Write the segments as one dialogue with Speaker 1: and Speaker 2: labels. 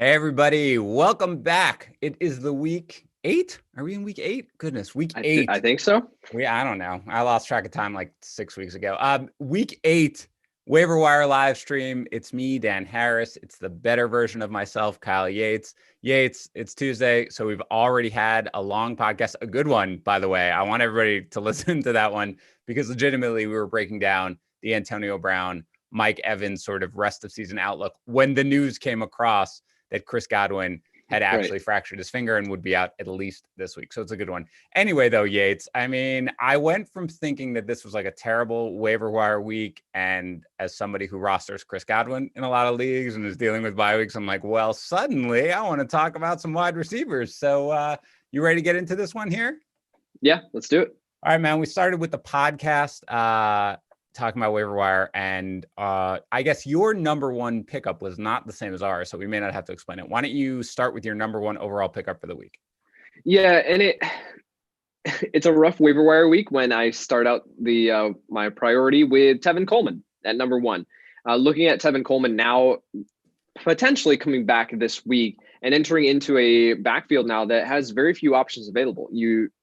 Speaker 1: Hey, everybody. Welcome back. It is the week 8. Are we in week 8? Goodness, week 8.
Speaker 2: I think so.
Speaker 1: I don't know. I lost track of time like 6 weeks ago. Week 8, Waiver Wire live stream. It's me, Dan Harris. It's the better version of myself, Kyle Yates. Yates, it's Tuesday, so we've already had a long podcast, a good one, by the way. I want everybody to listen to that one because legitimately we were breaking down the Antonio Brown, Mike Evans sort of rest of season outlook when the news came across that Chris Godwin had actually fractured his finger and would be out at least this week. So it's a good one. Anyway, though, Yates, I mean, I went from thinking that this was like a terrible waiver wire week. And as somebody who rosters Chris Godwin in a lot of leagues and is dealing with bye weeks, I'm like, well, suddenly I want to talk about some wide receivers. So you ready to get into this one here?
Speaker 2: Yeah, let's do it.
Speaker 1: All right, man. We started with the podcast. Talking about waiver wire, and I guess your number one pickup was not the same as ours, so we may not have to explain it. Why don't you start with your number one overall pickup for the week?
Speaker 2: Yeah, and it's a rough waiver wire week when I start out the my priority with Tevin Coleman at number one. Looking at Tevin Coleman now potentially coming back this week and entering into a backfield now that has very few options available.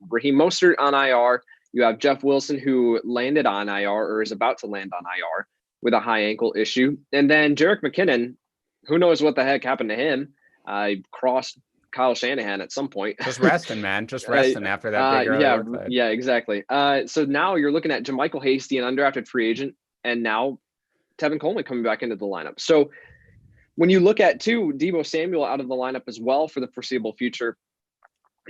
Speaker 2: Raheem Mostert on IR. You have Jeff Wilson, who landed on IR or is about to land on IR with a high ankle issue. And then Jerick McKinnon, who knows what the heck happened to him? I crossed Kyle Shanahan at some point.
Speaker 1: Just resting, man. Just resting after that big early workload.
Speaker 2: Yeah, exactly. So now you're looking at JaMychal Hasty, an undrafted free agent, and now Tevin Coleman coming back into the lineup. So when you look at, too, Deebo Samuel out of the lineup as well for the foreseeable future,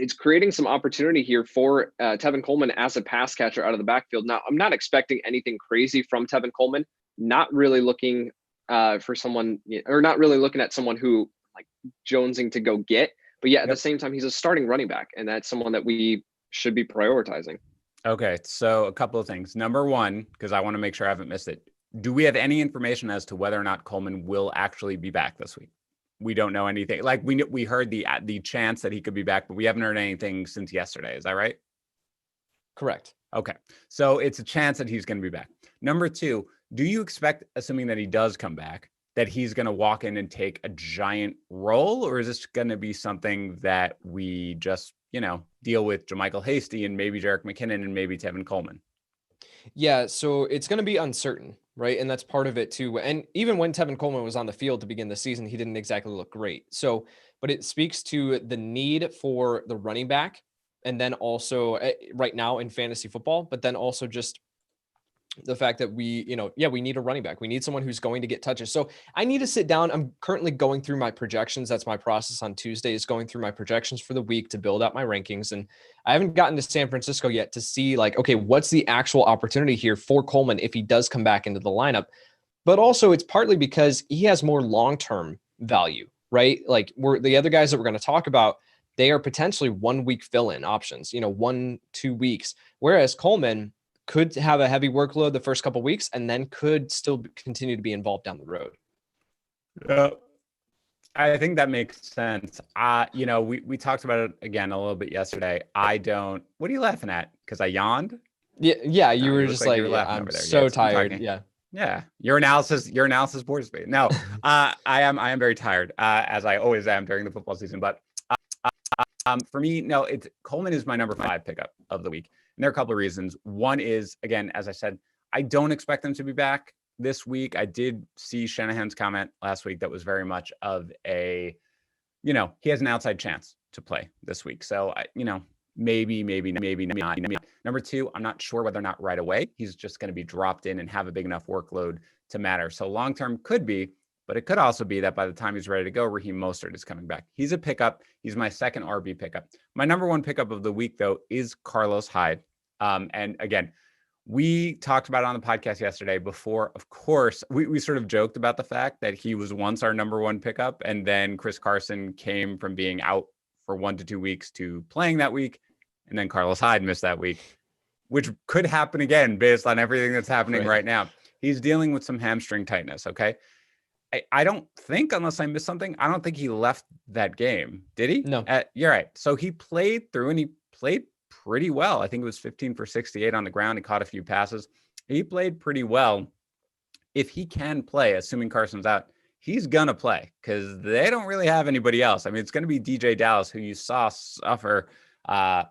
Speaker 2: it's creating some opportunity here for Tevin Coleman as a pass catcher out of the backfield. Now, I'm not expecting anything crazy from Tevin Coleman. Not really looking for someone, or not really looking at someone who like jonesing to go get. But yeah, at the same time, he's a starting running back, and that's someone that we should be prioritizing.
Speaker 1: Okay, so a couple of things. Number one, because I want to make sure I haven't missed it. Do we have any information as to whether or not Coleman will actually be back this week? We don't know anything. Like we heard the chance that he could be back, but we haven't heard anything since yesterday. Is that right?
Speaker 3: Correct.
Speaker 1: Okay. So it's a chance that he's going to be back. Number two, do you expect, assuming that he does come back, that he's going to walk in and take a giant role, or is this going to be something that we just, deal with JaMychal Hasty and maybe Jerick McKinnon and maybe Tevin Coleman?
Speaker 3: Yeah, so it's going to be uncertain, right? And that's part of it too. And even when Tevin Coleman was on the field to begin the season, he didn't exactly look great. So, but it speaks to the need for the running back. And then also right now in fantasy football, but then also just the fact that we need a running back. We need someone who's going to get touches. So I need to sit down. I'm currently going through my projections. That's my process on Tuesday, is going through my projections for the week to build out my rankings. And I haven't gotten to San Francisco yet to see okay, what's the actual opportunity here for Coleman if he does come back into the lineup. But also it's partly because he has more long-term value, right? Like the other guys that we're going to talk about, they are potentially 1 week fill-in options, 1-2 weeks. Whereas Coleman could have a heavy workload the first couple of weeks and then could still continue to be involved down the road.
Speaker 1: I think that makes sense. We talked about it again a little bit yesterday. What are you laughing at? Because I yawned?
Speaker 3: Yeah. You were just like I'm so tired.
Speaker 1: Yeah. Your analysis bores me. No, I am very tired, as I always am during the football season. But for me, no, Coleman is my number 5 pickup of the week. And there are a couple of reasons. One is, again, as I said, I don't expect them to be back this week. I did see Shanahan's comment last week that was very much of a, he has an outside chance to play this week. So, maybe not. Number two, I'm not sure whether or not right away he's just going to be dropped in and have a big enough workload to matter. So long-term could be, but it could also be that by the time he's ready to go, Raheem Mostert is coming back. He's a pickup. He's my second RB pickup. My number 1 pickup of the week, though, is Carlos Hyde. And again, we talked about it on the podcast yesterday before. Of course, we sort of joked about the fact that he was once our number 1 pickup, and then Chris Carson came from being out for 1 to 2 weeks to playing that week, and then Carlos Hyde missed that week, which could happen again based on everything that's happening right now. He's dealing with some hamstring tightness, okay? I don't think, unless I missed something, I don't think he left that game. Did he?
Speaker 3: No.
Speaker 1: You're right. So he played through, and he played pretty well. I think it was 15 for 68 on the ground. He caught a few passes. He played pretty well. If he can play, assuming Carson's out, he's going to play because they don't really have anybody else. I mean, it's going to be DJ Dallas, who you saw suffer,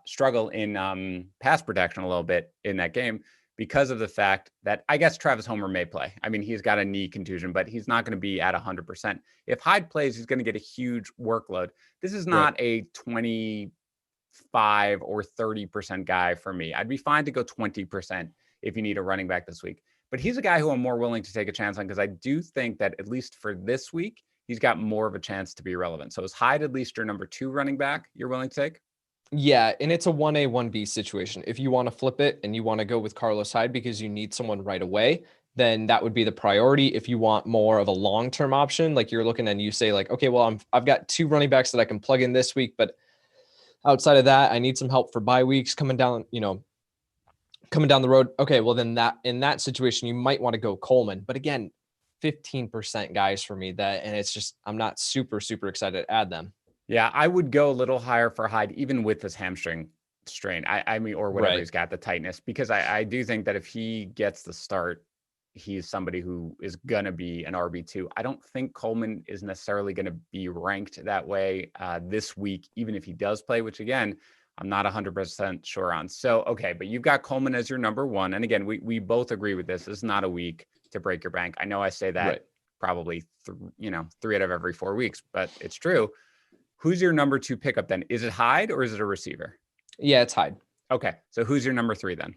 Speaker 1: struggle in pass protection a little bit in that game because of the fact that I guess Travis Homer may play. I mean, he's got a knee contusion, but he's not going to be at 100%. If Hyde plays, he's going to get a huge workload. This is not a 25 or 30% guy for me. I'd be fine to go 20% if you need a running back this week. But he's a guy who I'm more willing to take a chance on because I do think that at least for this week, he's got more of a chance to be relevant. So is Hyde at least your number 2 running back you're willing to take?
Speaker 3: Yeah, and it's a 1A, 1B situation. If you want to flip it and you want to go with Carlos Hyde because you need someone right away, then that would be the priority. If you want more of a long-term option, like you're looking and you say like, okay, well, I've got 2 running backs that I can plug in this week, but outside of that, I need some help for bye weeks coming down the road. Okay, well then in that situation, you might want to go Coleman. But again, 15% guys for me and it's just, I'm not super, super excited to add them.
Speaker 1: Yeah, I would go a little higher for Hyde, even with this hamstring strain. I mean, or whatever he's got, the tightness, because I do think that if he gets the start, he's somebody who is going to be an RB2. I don't think Coleman is necessarily going to be ranked that way this week, even if he does play, which again, I'm not 100% sure on. So, okay, but you've got Coleman as your number 1. And again, we both agree with this. This is not a week to break your bank. I know I say that probably, 3 out of every 4 weeks, but it's true. Who's your number 2 pickup then? Is it Hyde or is it a receiver?
Speaker 3: Yeah, it's Hyde.
Speaker 1: Okay. So who's your number 3 then?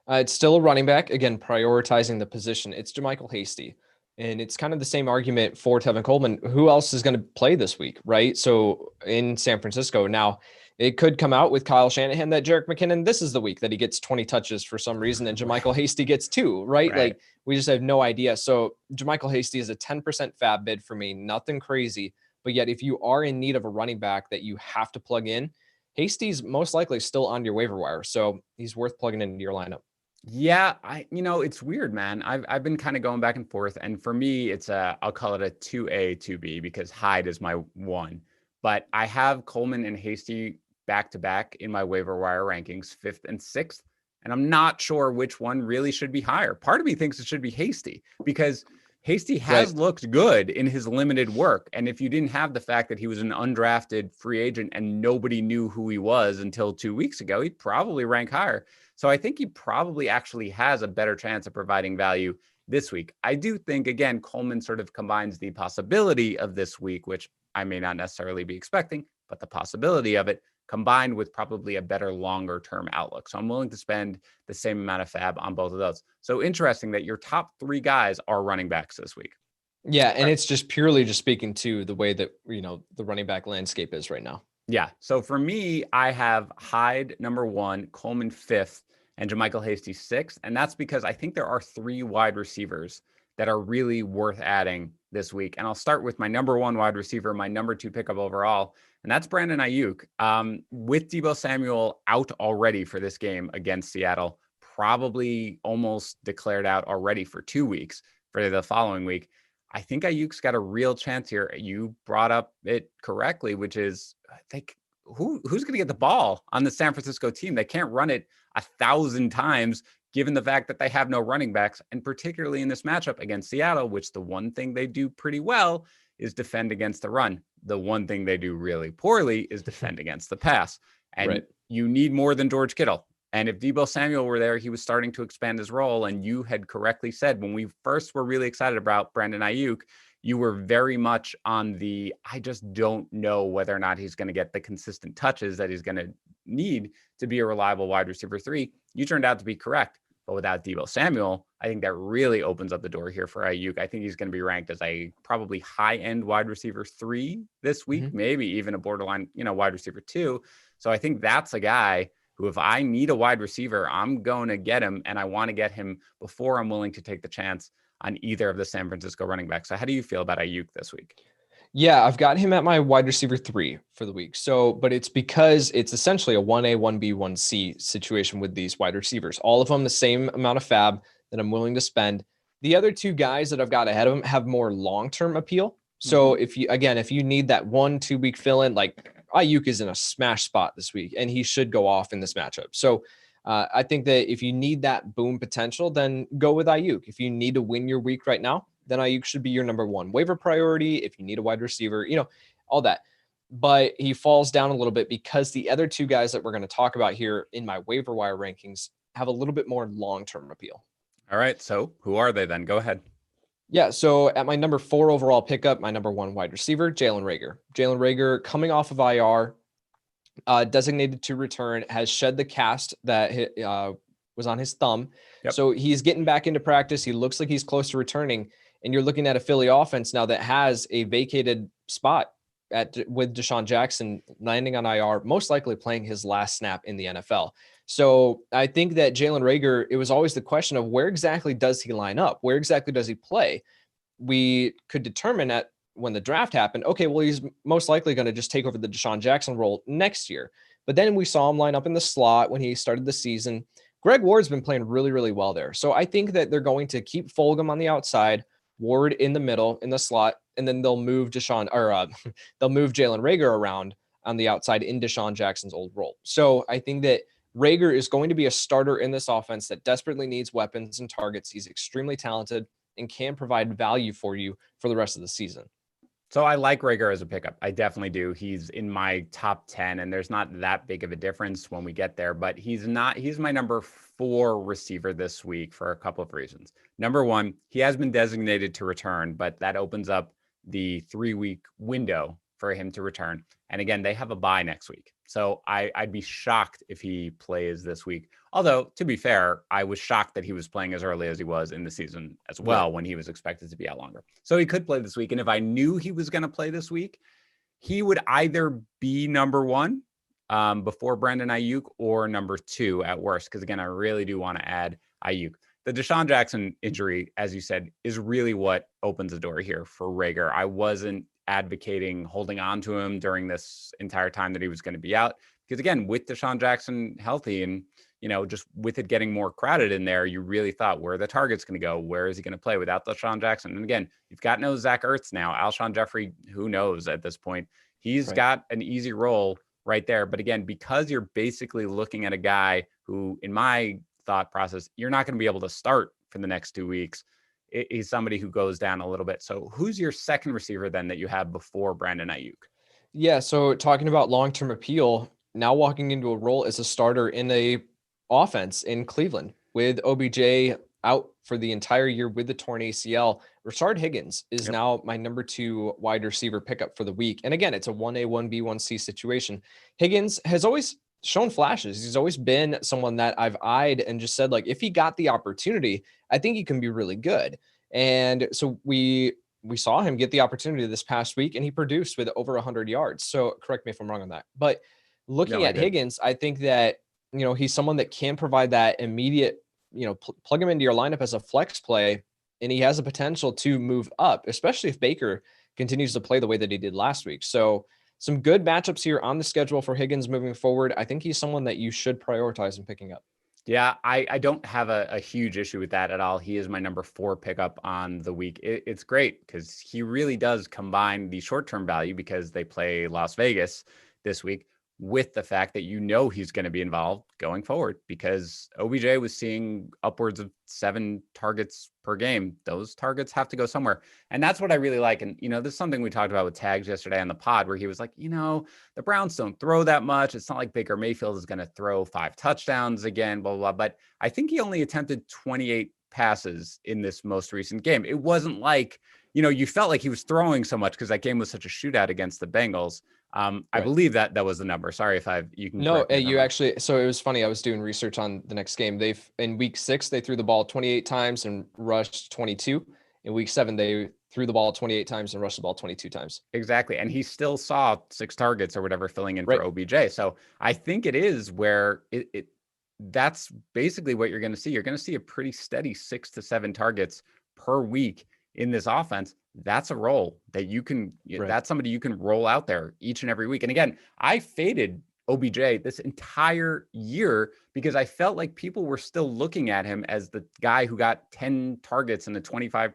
Speaker 3: It's still a running back. Again, prioritizing the position. It's JaMychal Hasty. And it's kind of the same argument for Tevin Coleman. Who else is going to play this week, right? So in San Francisco. Now, it could come out with Kyle Shanahan that Jerick McKinnon, this is the week that he gets 20 touches for some reason, and JaMychal Hasty gets 2, right? Like, we just have no idea. So JaMychal Hasty is a 10% fab bid for me. Nothing crazy. But yet, if you are in need of a running back that you have to plug in, Hasty's most likely still on your waiver wire. So he's worth plugging into your lineup.
Speaker 1: Yeah, it's weird, man. I've been kind of going back and forth. And for me, I'll call it a 2A, 2B because Hyde is my 1. But I have Coleman and Hasty back-to-back in my waiver wire rankings, 5th and 6th. And I'm not sure which one really should be higher. Part of me thinks it should be Hasty because Hasty has looked good in his limited work. And if you didn't have the fact that he was an undrafted free agent and nobody knew who he was until 2 weeks ago, he'd probably rank higher. So I think he probably actually has a better chance of providing value this week. I do think, again, Coleman sort of combines the possibility of this week, which I may not necessarily be expecting, but the possibility of it combined with probably a better longer term outlook. So I'm willing to spend the same amount of fab on both of those. So interesting that your top 3 guys are running backs this week.
Speaker 3: Yeah. And it's just purely just speaking to the way that, the running back landscape is right now.
Speaker 1: Yeah. So for me, I have Hyde number 1, Coleman 5th, and JaMychal Hasty 6th. And that's because I think there are 3 wide receivers that are really worth adding this week. And I'll start with my number 1 wide receiver, my number 2 pickup overall, and that's Brandon Aiyuk. With Deebo Samuel out already for this game against Seattle, probably almost declared out already for 2 weeks for the following week. I think Aiyuk's got a real chance here. You brought up it correctly, which is who's going to get the ball on the San Francisco team? They can't run it 1,000 times given the fact that they have no running backs, and particularly in this matchup against Seattle, which the one thing they do pretty well is defend against the run. The one thing they do really poorly is defend against the pass. And you need more than George Kittle. And if Deebo Samuel were there, he was starting to expand his role. And you had correctly said, when we first were really excited about Brandon Aiyuk, you were very much on I just don't know whether or not he's going to get the consistent touches that he's going to need to be a reliable wide receiver 3. You turned out to be correct. But without Deebo Samuel, I think that really opens up the door here for Aiyuk. I think he's going to be ranked as a probably high-end wide receiver 3 this week, maybe even a borderline, wide receiver 2. So I think that's a guy who, if I need a wide receiver, I'm going to get him, and I want to get him before I'm willing to take the chance on either of the San Francisco running backs. So how do you feel about Aiyuk this week?
Speaker 3: Yeah, I've got him at my wide receiver 3 for the week. So, but it's because it's essentially a 1A, 1B, 1C situation with these wide receivers. All of them the same amount of fab that I'm willing to spend. The other 2 guys that I've got ahead of them have more long-term appeal. So if you need that 1-2 week fill-in, like Aiyuk is in a smash spot this week, and he should go off in this matchup. So I think that if you need that boom potential, then go with Aiyuk. If you need to win your week right now, then Aiyuk should be your number one waiver priority. If you need a wide receiver, all that. But he falls down a little bit because the other two guys that we're going to talk about here in my waiver wire rankings have a little bit more long-term appeal.
Speaker 1: All right. So who are they then? Go ahead.
Speaker 3: Yeah, so at my number 4 overall pickup, my number 1 wide receiver, Jalen Reagor. Jalen Reagor coming off of IR, designated to return, has shed the cast that was on his thumb.
Speaker 1: Yep.
Speaker 3: So he's getting back into practice. He looks like he's close to returning. And you're looking at a Philly offense now that has a vacated spot with Deshaun Jackson landing on IR, most likely playing his last snap in the NFL. So I think that Jalen Reagor, it was always the question of where exactly does he line up? Where exactly does he play? We could determine at when the draft happened, okay, well, he's most likely going to just take over the Deshaun Jackson role next year. But then we saw him line up in the slot when he started the season. Greg Ward's been playing really, really well there. So I think that they're going to keep Fulgham on the outside, Ward in the middle in the slot, and then they'll move Jalen Reagor around on the outside in Deshaun Jackson's old role. So I think that Reagor is going to be a starter in this offense that desperately needs weapons and targets. He's extremely talented and can provide value for you for the rest of the season.
Speaker 1: So I like Reagor as a pickup. I definitely do. He's in my top 10, and there's not that big of a difference when we get there, but he's my number 4 receiver this week for a couple of reasons. Number one, he has been designated to return, but that opens up the 3-week window for him to return. And again, they have a bye next week. So I'd be shocked if he plays this week. Although, to be fair, I was shocked that he was playing as early as he was in the season as well, when he was expected to be out longer. So he could play this week. And if I knew he was going to play this week, he would either be number 1 before Brandon Aiyuk or number 2 at worst. Because again, I really do want to add Aiyuk. The Deshaun Jackson injury, as you said, is really what opens the door here for Reagor. I wasn't advocating holding on to him during this entire time that he was going to be out. Because again, with Deshaun Jackson healthy and, just with it getting more crowded in there, you really thought, where are the targets going to go? Where is he going to play without Deshaun Jackson? And again, you've got no Zach Ertz now. Alshon Jeffrey, who knows at this point? He's got an easy role right there. But again, because you're basically looking at a guy who, in my thought process, you're not going to be able to start for the next 2 weeks. He's somebody who goes down a little bit. So who's your second receiver then that you have before Brandon Aiyuk?
Speaker 3: Yeah. So talking about long-term appeal, now walking into a role as a starter in a offense in Cleveland with OBJ out for the entire year with the torn ACL, Rashard Higgins is now my number 2 wide receiver pickup for the week. And again, it's a 1A, 1B, 1C situation. Higgins has always shown flashes. He's always been someone that I've eyed and just said, like, if he got the opportunity, I think he can be really good. And so we saw him get the opportunity this past week, and he produced with over 100 yards. So correct me if I'm wrong on that. But looking at Higgins, I think that, he's someone that can provide that immediate, plug him into your lineup as a flex play, and he has a potential to move up, especially if Baker continues to play the way that he did last week. So some good matchups here on the schedule for Higgins moving forward. I think he's someone that you should prioritize in picking up.
Speaker 1: Yeah, I don't have a huge issue with that at all. He is my number 4 pickup on the week. It's great because he really does combine the short-term value because they play Las Vegas this week with the fact that he's going to be involved going forward because OBJ was seeing upwards of 7 targets per game. Those targets have to go somewhere. And that's what I really like. And, this is something we talked about with Tags yesterday on the pod where he was like, the Browns don't throw that much. It's not like Baker Mayfield is going to throw 5 touchdowns again, blah, blah, blah. But I think he only attempted 28 passes in this most recent game. It wasn't like, you felt like he was throwing so much because that game was such a shootout against the Bengals. I believe that was the number. Sorry if you can.
Speaker 3: No, you actually, so it was funny. I was doing research on the next game. In week 6, they threw the ball 28 times and rushed 22. In week 7, they threw the ball 28 times and rushed the ball 22 times.
Speaker 1: Exactly. And he still saw 6 targets or whatever filling in for OBJ. So I think it is where that's basically what you're going to see. You're going to see a pretty steady 6 to 7 targets per week in this offense. That's a role that you can, that's somebody you can roll out there each and every week. And again, I faded OBJ this entire year because I felt like people were still looking at him as the guy who got 10 targets and a 25%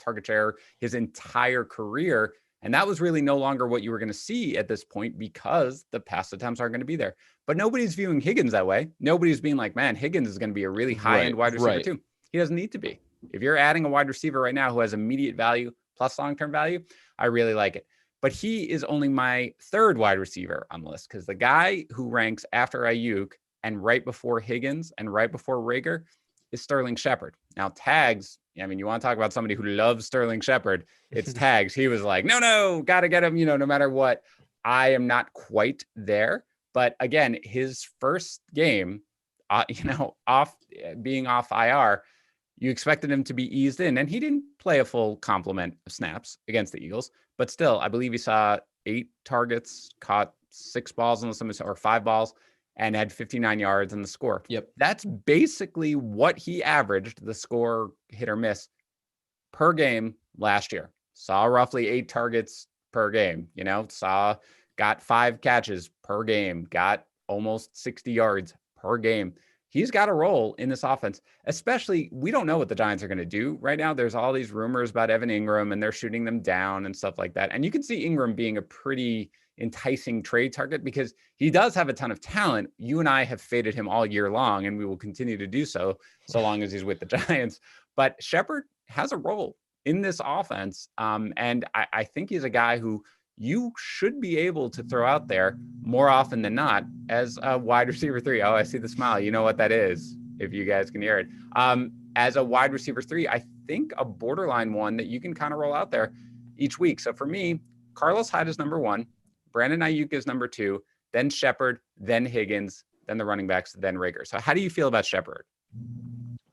Speaker 1: target share his entire career. And that was really no longer what you were going to see at this point because the pass attempts aren't going to be there. But nobody's viewing Higgins that way. Nobody's being like, man, Higgins is going to be a really high-end wide receiver too. He doesn't need to be. If you're adding a wide receiver right now who has immediate value plus long-term value, I really like it. But he is only my third wide receiver on the list because the guy who ranks after Aiyuk and right before Higgins and right before Reagor is Sterling Shepard. Now, Tags, I mean, you want to talk about somebody who loves Sterling Shepard, it's Tags. He was like, no, got to get him, no matter what. I am not quite there. But again, his first game, being off IR, you expected him to be eased in, and he didn't play a full complement of snaps against the Eagles. But still, I believe he saw 8 targets, caught 6 balls or 5 balls, and had 59 yards in the score.
Speaker 3: Yep. That's
Speaker 1: basically what he averaged, the score hit or miss, per game last year. Saw roughly 8 targets per game, got 5 catches per game, got almost 60 yards per game. He's got a role in this offense, especially we don't know what the Giants are going to do right now. There's all these rumors about Evan Ingram and they're shooting them down and stuff like that. And you can see Ingram being a pretty enticing trade target because he does have a ton of talent. You and I have faded him all year long, and we will continue to do so long as he's with the Giants. But Shepard has a role in this offense. And I think he's a guy who you should be able to throw out there more often than not as a wide receiver 3. Oh, I see the smile. You know what that is, if you guys can hear it. As a wide receiver 3, I think a borderline one that you can kind of roll out there each week. So for me, Carlos Hyde is number 1, Brandon Aiyuk is number 2, then Shepard, then Higgins, then the running backs, then Reagor. So how do you feel about Shepard?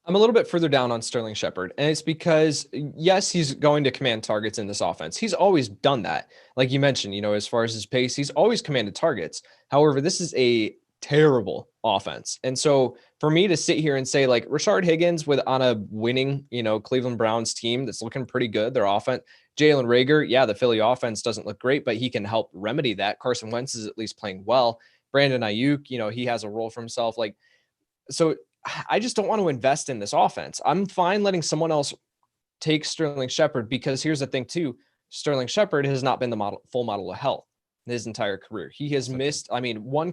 Speaker 3: I'm a little bit further down on Sterling Shepard, and it's because, yes, he's going to command targets in this offense. He's always done that. Like you mentioned, as far as his pace, he's always commanded targets. However, this is a terrible offense. And so for me to sit here and say, like, Rashard Higgins on a winning, Cleveland Browns team that's looking pretty good, their offense, Jalen Reagor, yeah, the Philly offense doesn't look great, but he can help remedy that. Carson Wentz is at least playing well. Brandon Aiyuk, he has a role for himself. So I just don't want to invest in this offense. I'm fine letting someone else take Sterling Shepard because here's the thing too. Sterling Shepard has not been the full model of health his entire career. He has missed, one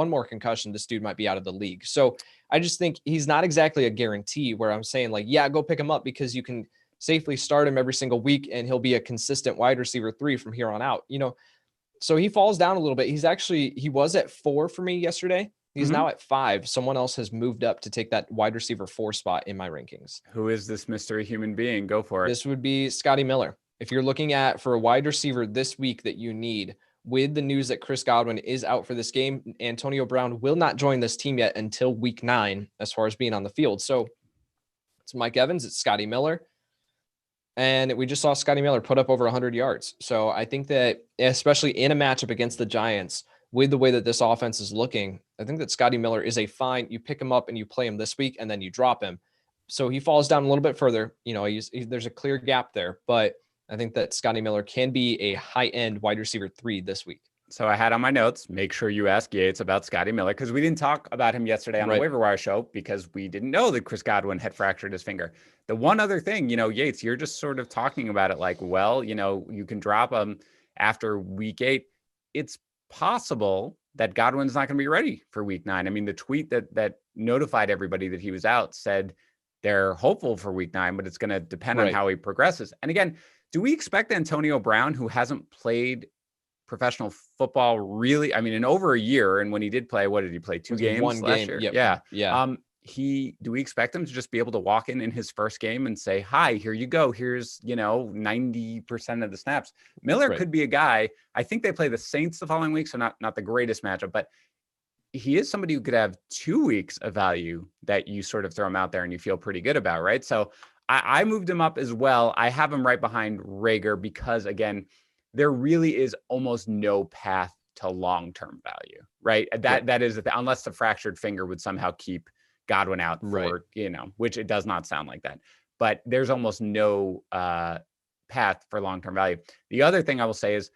Speaker 3: more concussion, this dude might be out of the league. So I just think he's not exactly a guarantee where I'm saying go pick him up because you can safely start him every single week and he'll be a consistent wide receiver 3 from here on out, So he falls down a little bit. He was at 4 for me yesterday. He's now at 5. Someone else has moved up to take that wide receiver 4 spot in my rankings.
Speaker 1: Who is this mystery human being? Go for it.
Speaker 3: This would be Scotty Miller. If you're looking for a wide receiver this week that you need, with the news that Chris Godwin is out for this game, Antonio Brown will not join this team yet until week 9 as far as being on the field. So it's Mike Evans, it's Scotty Miller. And we just saw Scotty Miller put up over 100 yards. So I think that, especially in a matchup against the Giants, with the way that this offense is looking, I think that Scotty Miller is a fine. You pick him up and you play him this week and then you drop him. So he falls down a little bit further. There's a clear gap there, but I think that Scotty Miller can be a high-end wide receiver 3 this week.
Speaker 1: So I had on my notes, make sure you ask Yates about Scotty Miller because we didn't talk about him yesterday on the Waiver Wire show because we didn't know that Chris Godwin had fractured his finger. The one other thing, Yates, you're just sort of talking about it like, you can drop him after week 8. It's possible that Godwin's not going to be ready for week 9. I mean, the tweet that notified everybody that he was out said they're hopeful for week 9, but it's going to depend on how he progresses. And again, do we expect Antonio Brown, who hasn't played professional football really, in over a year, and when he did play, what did he play? 2 games last year?
Speaker 3: Yep. Yeah.
Speaker 1: Do we expect him to just be able to walk in his first game and say, hi, here you go. Here's, 90% of the snaps. Miller could be a guy. I think they play the Saints the following week, so not the greatest matchup, but he is somebody who could have 2 weeks of value that you sort of throw him out there and you feel pretty good about, right? So I moved him up as well. I have him right behind Reagor because, again, there really is almost no path to long-term value, right? That is, unless the fractured finger would somehow keep Godwin out for, which it does not sound like that. But there's almost no path for long-term value. The other thing I will say is,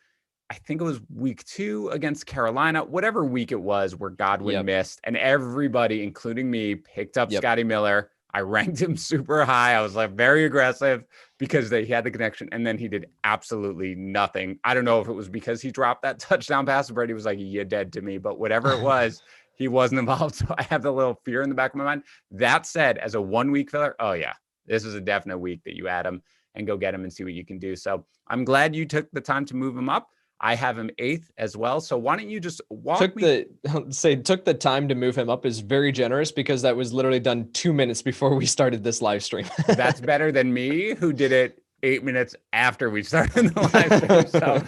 Speaker 1: I think it was week 2 against Carolina, whatever week it was where Godwin missed, and everybody, including me, picked up Scotty Miller. I ranked him super high. I was very aggressive because he had the connection, and then he did absolutely nothing. I don't know if it was because he dropped that touchdown pass. Brady was like, "You're dead to me," but whatever it was, he wasn't involved. So I have the little fear in the back of my mind. That said, as a 1 week filler, oh yeah, this is a definite week that you add him and go get him and see what you can do. So I'm glad you took the time to move him up. I have him 8th as well. So why don't you just took
Speaker 3: the time to move him up is very generous, because that was literally done 2 minutes before we started this live stream.
Speaker 1: That's better than me, who did it 8 minutes after we started the live stream. So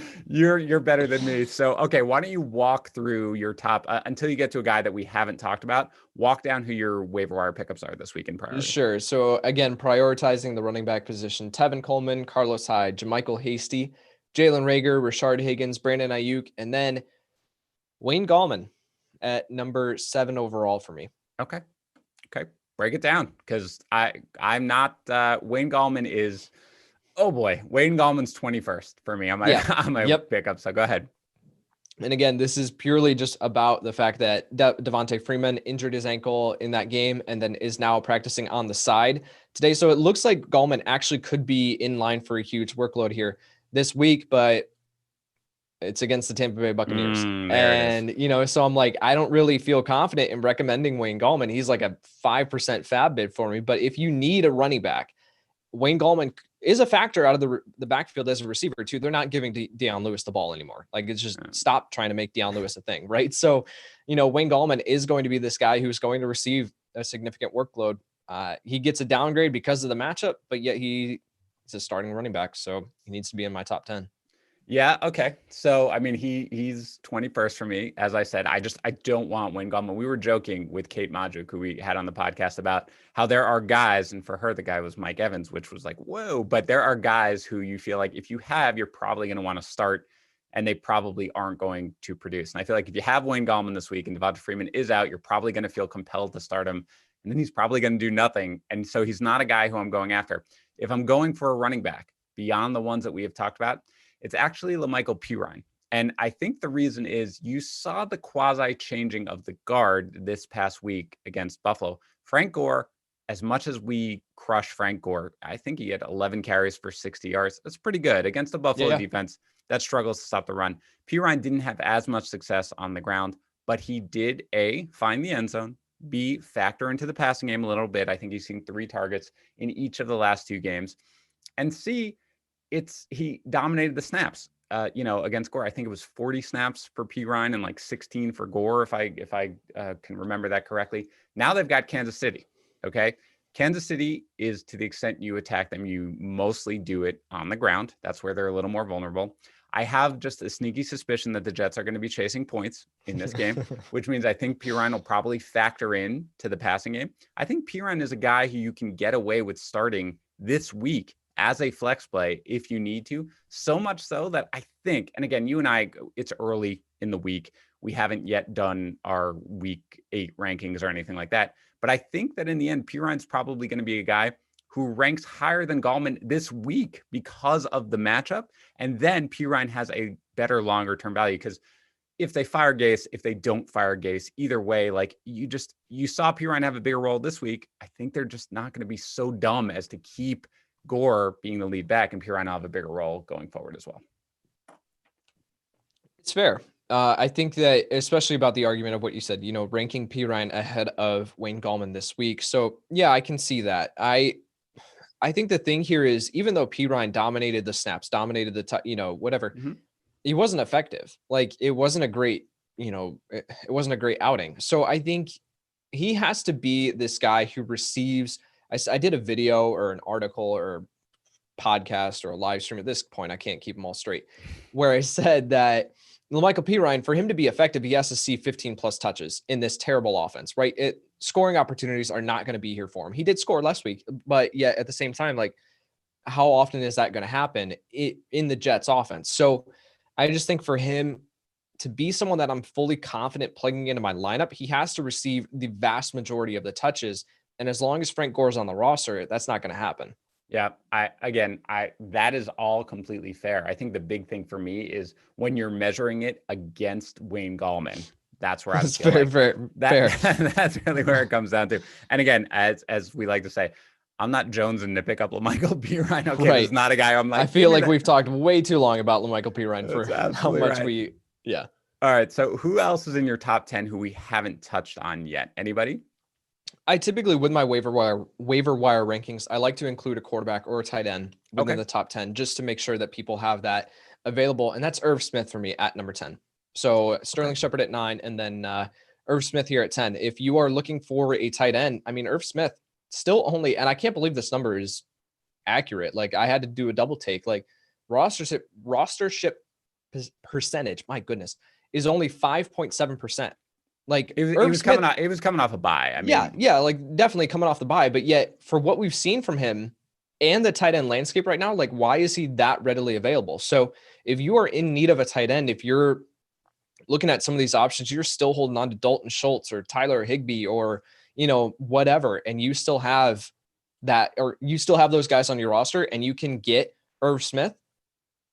Speaker 1: you're better than me. So, okay, why don't you walk through your top until you get to a guy that we haven't talked about, walk down who your waiver wire pickups are this week in priority.
Speaker 3: Sure. So again, prioritizing the running back position, Tevin Coleman, Carlos Hyde, JaMychal Hasty, Jalen Reagor, Rashard Higgins, Brandon Aiyuk, and then Wayne Gallman at number 7 overall for me.
Speaker 1: Okay. Break it down, because I'm not Wayne Gallman is, oh boy, Wayne Gallman's 21st for me on my pickup. So go ahead.
Speaker 3: And again, this is purely just about the fact that Devontae Freeman injured his ankle in that game and then is now practicing on the side today. So it looks like Gallman actually could be in line for a huge workload here this week, but it's against the Tampa Bay Buccaneers. So I'm like, I don't really feel confident in recommending Wayne Gallman. He's like a 5% fab bid for me, but if you need a running back, Wayne Gallman is a factor out of the backfield as a receiver too. They're not giving Deion Lewis the ball anymore. Like, it's just stop trying to make Deion Lewis a thing, right? So, Wayne Gallman is going to be this guy who's going to receive a significant workload. He gets a downgrade because of the matchup, but yet he's a starting running back, so he needs to be in my top 10.
Speaker 1: Yeah. Okay. So, I mean, he's 21st for me. As I said, I don't want Wayne Gallman. We were joking with Kate Majuk, who we had on the podcast, about how there are guys, and for her, the guy was Mike Evans, which was like, whoa, but there are guys who you feel like if you have, you're probably going to want to start, and they probably aren't going to produce. And I feel like if you have Wayne Gallman this week and Devonta Freeman is out, you're probably going to feel compelled to start him, and then he's probably going to do nothing. And so he's not a guy who I'm going after. If I'm going for a running back beyond the ones that we have talked about, it's actually La'Mical Pirine. And I think the reason is you saw the quasi changing of the guard this past week against Buffalo. Frank Gore, as much as we crush Frank Gore, I think he had 11 carries for 60 yards. That's pretty good against the Buffalo defense that struggles to stop the run. Pirine didn't have as much success on the ground, but he did A, find the end zone, B, factor into the passing game a little bit. I think he's seen 3 targets in each of the last 2 games. And C, he dominated the snaps, against Gore. I think it was 40 snaps for Pirine and like 16 for Gore, if I can remember that correctly. Now they've got Kansas City. Okay. Kansas City is, to the extent you attack them, you mostly do it on the ground. That's where they're a little more vulnerable. I have just a sneaky suspicion that the Jets are going to be chasing points in this game, which means I think Pirine will probably factor in to the passing game. I think Pirine is a guy who you can get away with starting this week as a flex play if you need to. So much so that I think, and again, you and I, it's early in the week. We haven't yet done our week 8 rankings or anything like that. But I think that in the end, Pirine's probably going to be a guy who ranks higher than Gallman this week because of the matchup. And then Pirine has a better longer term value, because if they fire Gase, if they don't fire Gase, either way, like you saw Pirine have a bigger role this week. I think they're just not going to be so dumb as to keep Gore being the lead back and Pirine have a bigger role going forward as well.
Speaker 3: It's fair. I think that, especially about the argument of what you said, ranking Pirine ahead of Wayne Gallman this week. So yeah, I can see that. I think the thing here is, even though Pirine dominated the snaps, dominated the, whatever, he wasn't effective. Like, it wasn't a great, it wasn't a great outing. So I think he has to be this guy who receives. I did a video or an article or podcast or a live stream. At this point, I can't keep them all straight, where I said that La'Mical Pirine, for him to be effective, he has to see 15 plus touches in this terrible offense, right? Scoring opportunities are not going to be here for him. He did score last week, but yet at the same time, like, how often is that going to happen in the Jets offense? So I just think for him to be someone that I'm fully confident plugging into my lineup, he has to receive the vast majority of the touches. And as long as Frank Gore's on the roster, that's not going to happen.
Speaker 1: Yeah, that is all completely fair. I think the big thing for me is when you're measuring it against Wayne Gallman. That's where
Speaker 3: That's very fair.
Speaker 1: That's really where it comes down to. And again, as we like to say, I'm not jonesing to pick up La'Mical Pirine. Okay, right. It's not a guy I'm like.
Speaker 3: I feel like we've talked way too long about La'Mical Pirine for how much right.
Speaker 1: All right. So who else is in your top 10 who we haven't touched on yet? Anybody?
Speaker 3: I typically, with my waiver wire rankings, I like to include a quarterback or a tight end within the top 10, just to make sure that people have that available. And that's Irv Smith for me at number 10. So Sterling Shepard at 9, and then Irv Smith here at 10. If you are looking for a tight end, I mean, Irv Smith still only, and I can't believe this number is accurate. Like, I had to do a double take. Like, rostership percentage, my goodness, is only 5.7%. Like,
Speaker 1: he was coming off a bye. I mean,
Speaker 3: yeah, like definitely coming off the bye, but yet for what we've seen from him and the tight end landscape right now, like, why is he that readily available? So if you are in need of a tight end, if you're looking at some of these options, you're still holding on to Dalton Schultz or Tyler Higbee or, whatever, and you still have that, or you still have those guys on your roster and you can get Irv Smith,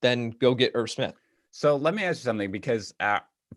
Speaker 3: then go get Irv Smith.
Speaker 1: So let me ask you something, because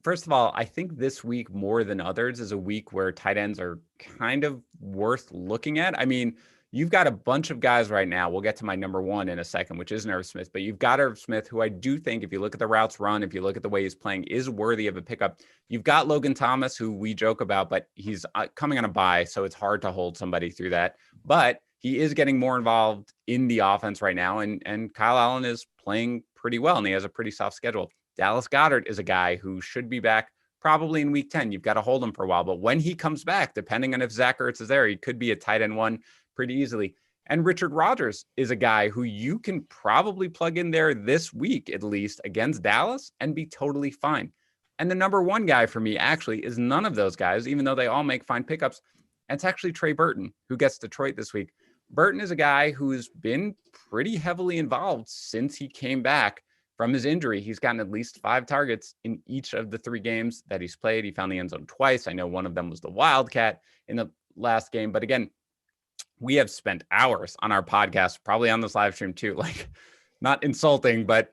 Speaker 1: first of all, I think this week more than others is a week where tight ends are kind of worth looking at. I mean, you've got a bunch of guys right now. We'll get to my number one in a second, which isn't Irv Smith, but you've got Irv Smith, who I do think, if you look at the routes run, if you look at the way he's playing, is worthy of a pickup. You've got Logan Thomas, who we joke about, but he's coming on a bye, so it's hard to hold somebody through that. But he is getting more involved in the offense right now, and Kyle Allen is playing pretty well, and he has a pretty soft schedule. Dallas Goedert is a guy who should be back probably in week 10. You've got to hold him for a while, but when he comes back, depending on if Zach Ertz is there, he could be a tight end one pretty easily. And Richard Rodgers is a guy who you can probably plug in there this week, at least against Dallas, and be totally fine. And the number one guy for me actually is none of those guys, even though they all make fine pickups. And it's actually Trey Burton, who gets Detroit this week. Burton is a guy who's been pretty heavily involved since he came back from his injury. He's gotten at least 5 targets in each of the 3 games that he's played. He found the end zone twice. I know one of them was the Wildcat in the last game. But again, we have spent hours on our podcast, probably on this live stream too, like, not insulting, but,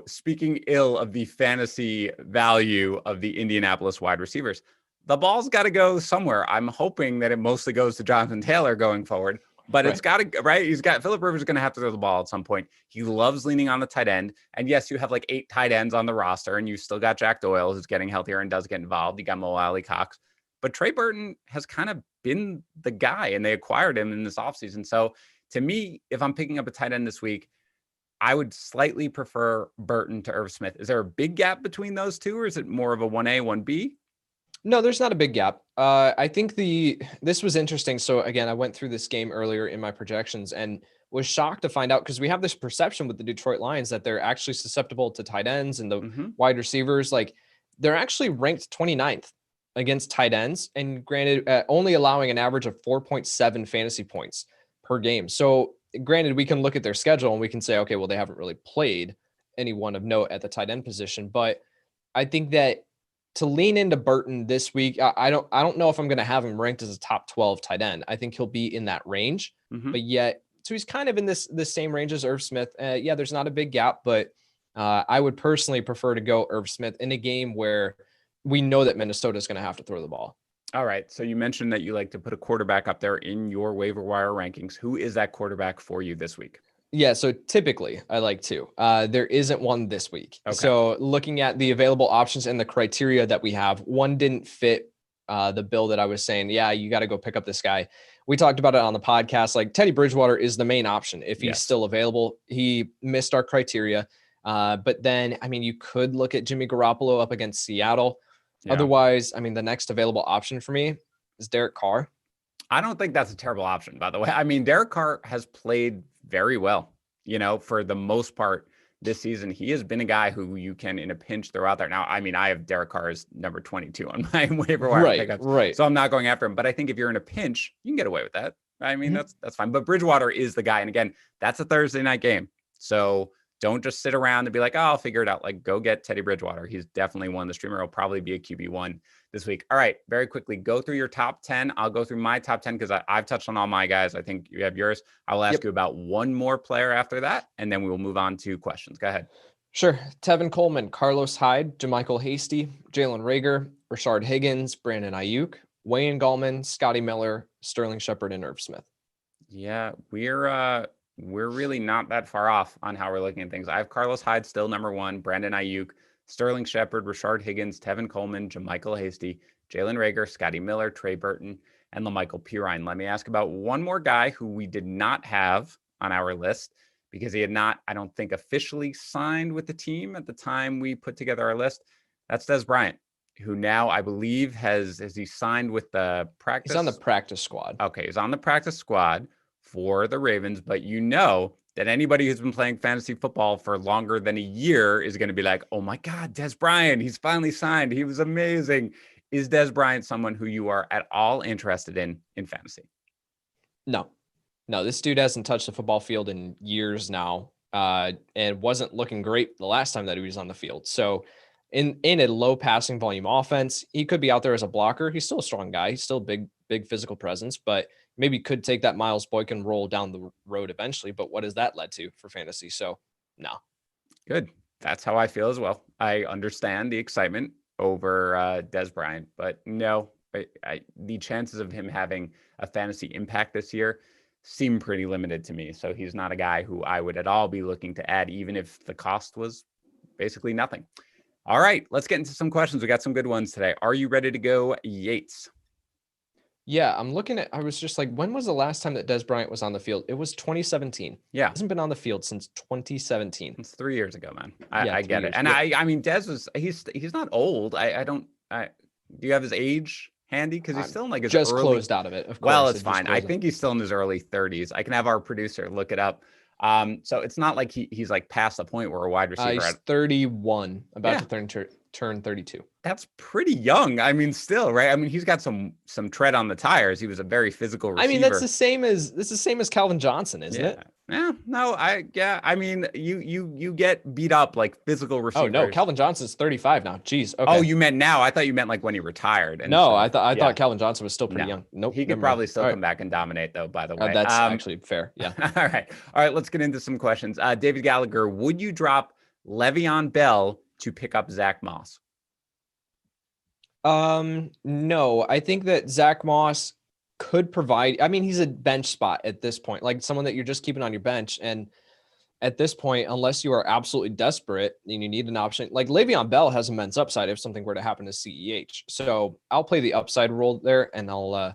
Speaker 1: speaking ill of the fantasy value of the Indianapolis wide receivers. The ball's got to go somewhere. I'm hoping that it mostly goes to Jonathan Taylor going forward. But It's got to, right? Phillip Rivers is going to have to throw the ball at some point. He loves leaning on the tight end. And yes, you have like 8 tight ends on the roster, and you still got Jack Doyle, who's getting healthier and does get involved. You got Mo Alley Cox. But Trey Burton has kind of been the guy, and they acquired him in this offseason. So to me, if I'm picking up a tight end this week, I would slightly prefer Burton to Irv Smith. Is there a big gap between those two, or is it more of a 1A, 1B?
Speaker 3: No, there's not a big gap. I think this was interesting. So again, I went through this game earlier in my projections and was shocked to find out, because we have this perception with the Detroit Lions that they're actually susceptible to tight ends and the wide receivers. Like, they're actually ranked 29th against tight ends, and granted, only allowing an average of 4.7 fantasy points per game. So granted, we can look at their schedule and we can say, okay, well, they haven't really played anyone of note at the tight end position. But I think that to lean into Burton this week, I don't know if I'm going to have him ranked as a top 12 tight end. I think he'll be in that range, but yet, so he's kind of in this same range as Irv Smith. Yeah, there's not a big gap, but I would personally prefer to go Irv Smith in a game where we know that Minnesota is going to have to throw the ball.
Speaker 1: All right. So you mentioned that you like to put a quarterback up there in your waiver wire rankings. Who is that quarterback for you this week?
Speaker 3: Yeah, so typically I like to. There isn't one this week. Okay. So looking at the available options and the criteria that we have, one didn't fit the bill that I was saying, yeah, you got to go pick up this guy. We talked about it on the podcast. Like, Teddy Bridgewater is the main option if he's still available. He missed our criteria. But then, I mean, you could look at Jimmy Garoppolo up against Seattle. Yeah. Otherwise, I mean, the next available option for me is Derek Carr.
Speaker 1: I don't think that's a terrible option, by the way. I mean, Derek Carr has played very well, for the most part this season. He has been a guy who you can, in a pinch, throw out there. Now, I mean, I have Derek Carr as number 22 on my waiver wire pickups,
Speaker 3: right.
Speaker 1: So I'm not going after him. But I think if you're in a pinch, you can get away with that. I mean, that's fine. But Bridgewater is the guy. And again, that's a Thursday night game. So don't just sit around and be like, oh, I'll figure it out. Like, go get Teddy Bridgewater. He's definitely one. The streamer will probably be a QB1 this week. All right, very quickly, go through your top 10. I'll go through my top 10 because I've touched on all my guys. I think you have yours. I'll ask you about one more player after that, and then we will move on to questions. Go ahead.
Speaker 3: Sure. Tevin Coleman, Carlos Hyde, JaMychal Hasty, Jalen Reagor, Rashard Higgins, Brandon Aiyuk, Wayne Gallman, Scotty Miller, Sterling Shepard, and Irv Smith.
Speaker 1: Yeah, we're really not that far off on how we're looking at things. I have Carlos Hyde still number 1, Brandon Aiyuk, Sterling Shepard, Rashard Higgins, Tevin Coleman, JaMychal Hasty, Jalen Reagor, Scotty Miller, Trey Burton, and LaMichael Pirine. Let me ask about one more guy who we did not have on our list because he had not, I don't think, officially signed with the team at the time we put together our list. That's Dez Bryant, who now I believe has he signed with the practice?
Speaker 3: He's on the practice squad.
Speaker 1: Okay, he's on the practice squad for the Ravens, but you know that anybody who's been playing fantasy football for longer than a year is going to be like, oh my God, Dez Bryant, he's finally signed. He was amazing. Is Dez Bryant someone who you are at all interested in fantasy?
Speaker 3: No, this dude hasn't touched the football field in years now, and wasn't looking great the last time that he was on the field. So in a low passing volume offense, he could be out there as a blocker. He's still a strong guy. He's still a big physical presence, but maybe could take that Miles Boykin role down the road eventually. But what has that led to for fantasy? So no.
Speaker 1: Good. That's how I feel as well. I understand the excitement over Dez Bryant, but no, the chances of him having a fantasy impact this year seem pretty limited to me. So he's not a guy who I would at all be looking to add, even if the cost was basically nothing. All right, let's get into some questions. We got some good ones today. Are you ready to go, Yates?
Speaker 3: Yeah, I was just like, when was the last time that Dez Bryant was on the field? It was 2017.
Speaker 1: Yeah.
Speaker 3: He hasn't been on the field since 2017.
Speaker 1: It's 3 years ago, man.
Speaker 3: Yeah,
Speaker 1: I get it. And I mean, Dez was, he's not old. Do you have his age handy? Because he's still in like his
Speaker 3: just
Speaker 1: early,
Speaker 3: closed out of it. Of course,
Speaker 1: well, it's fine. I think he's still in his early 30s. I can have our producer look it up. So it's not like he's like past the point where a wide receiver.
Speaker 3: He's 31, about to turn 32.
Speaker 1: That's pretty young. I mean, still, right? I mean, he's got some tread on the tires. He was a very physical receiver.
Speaker 3: I mean, that's the same as Calvin Johnson, isn't it?
Speaker 1: Yeah, no, I mean, you get beat up like physical receivers.
Speaker 3: Oh no, Calvin Johnson's 35 now. Jeez. Okay.
Speaker 1: Oh, you meant now? I thought you meant like when he retired. And
Speaker 3: no, I thought Calvin Johnson was still pretty young. Nope.
Speaker 1: He could probably still come back and dominate, though. By the way,
Speaker 3: that's actually fair. Yeah.
Speaker 1: All right. Let's get into some questions. David Gallagher, would you drop Le'Veon Bell to pick up Zach Moss?
Speaker 3: No, I think that Zach Moss could provide. I mean, he's a bench spot at this point, like someone that you're just keeping on your bench. And at this point, unless you are absolutely desperate and you need an option, like Le'Veon Bell has immense upside if something were to happen to CEH. So I'll play the upside role there, and or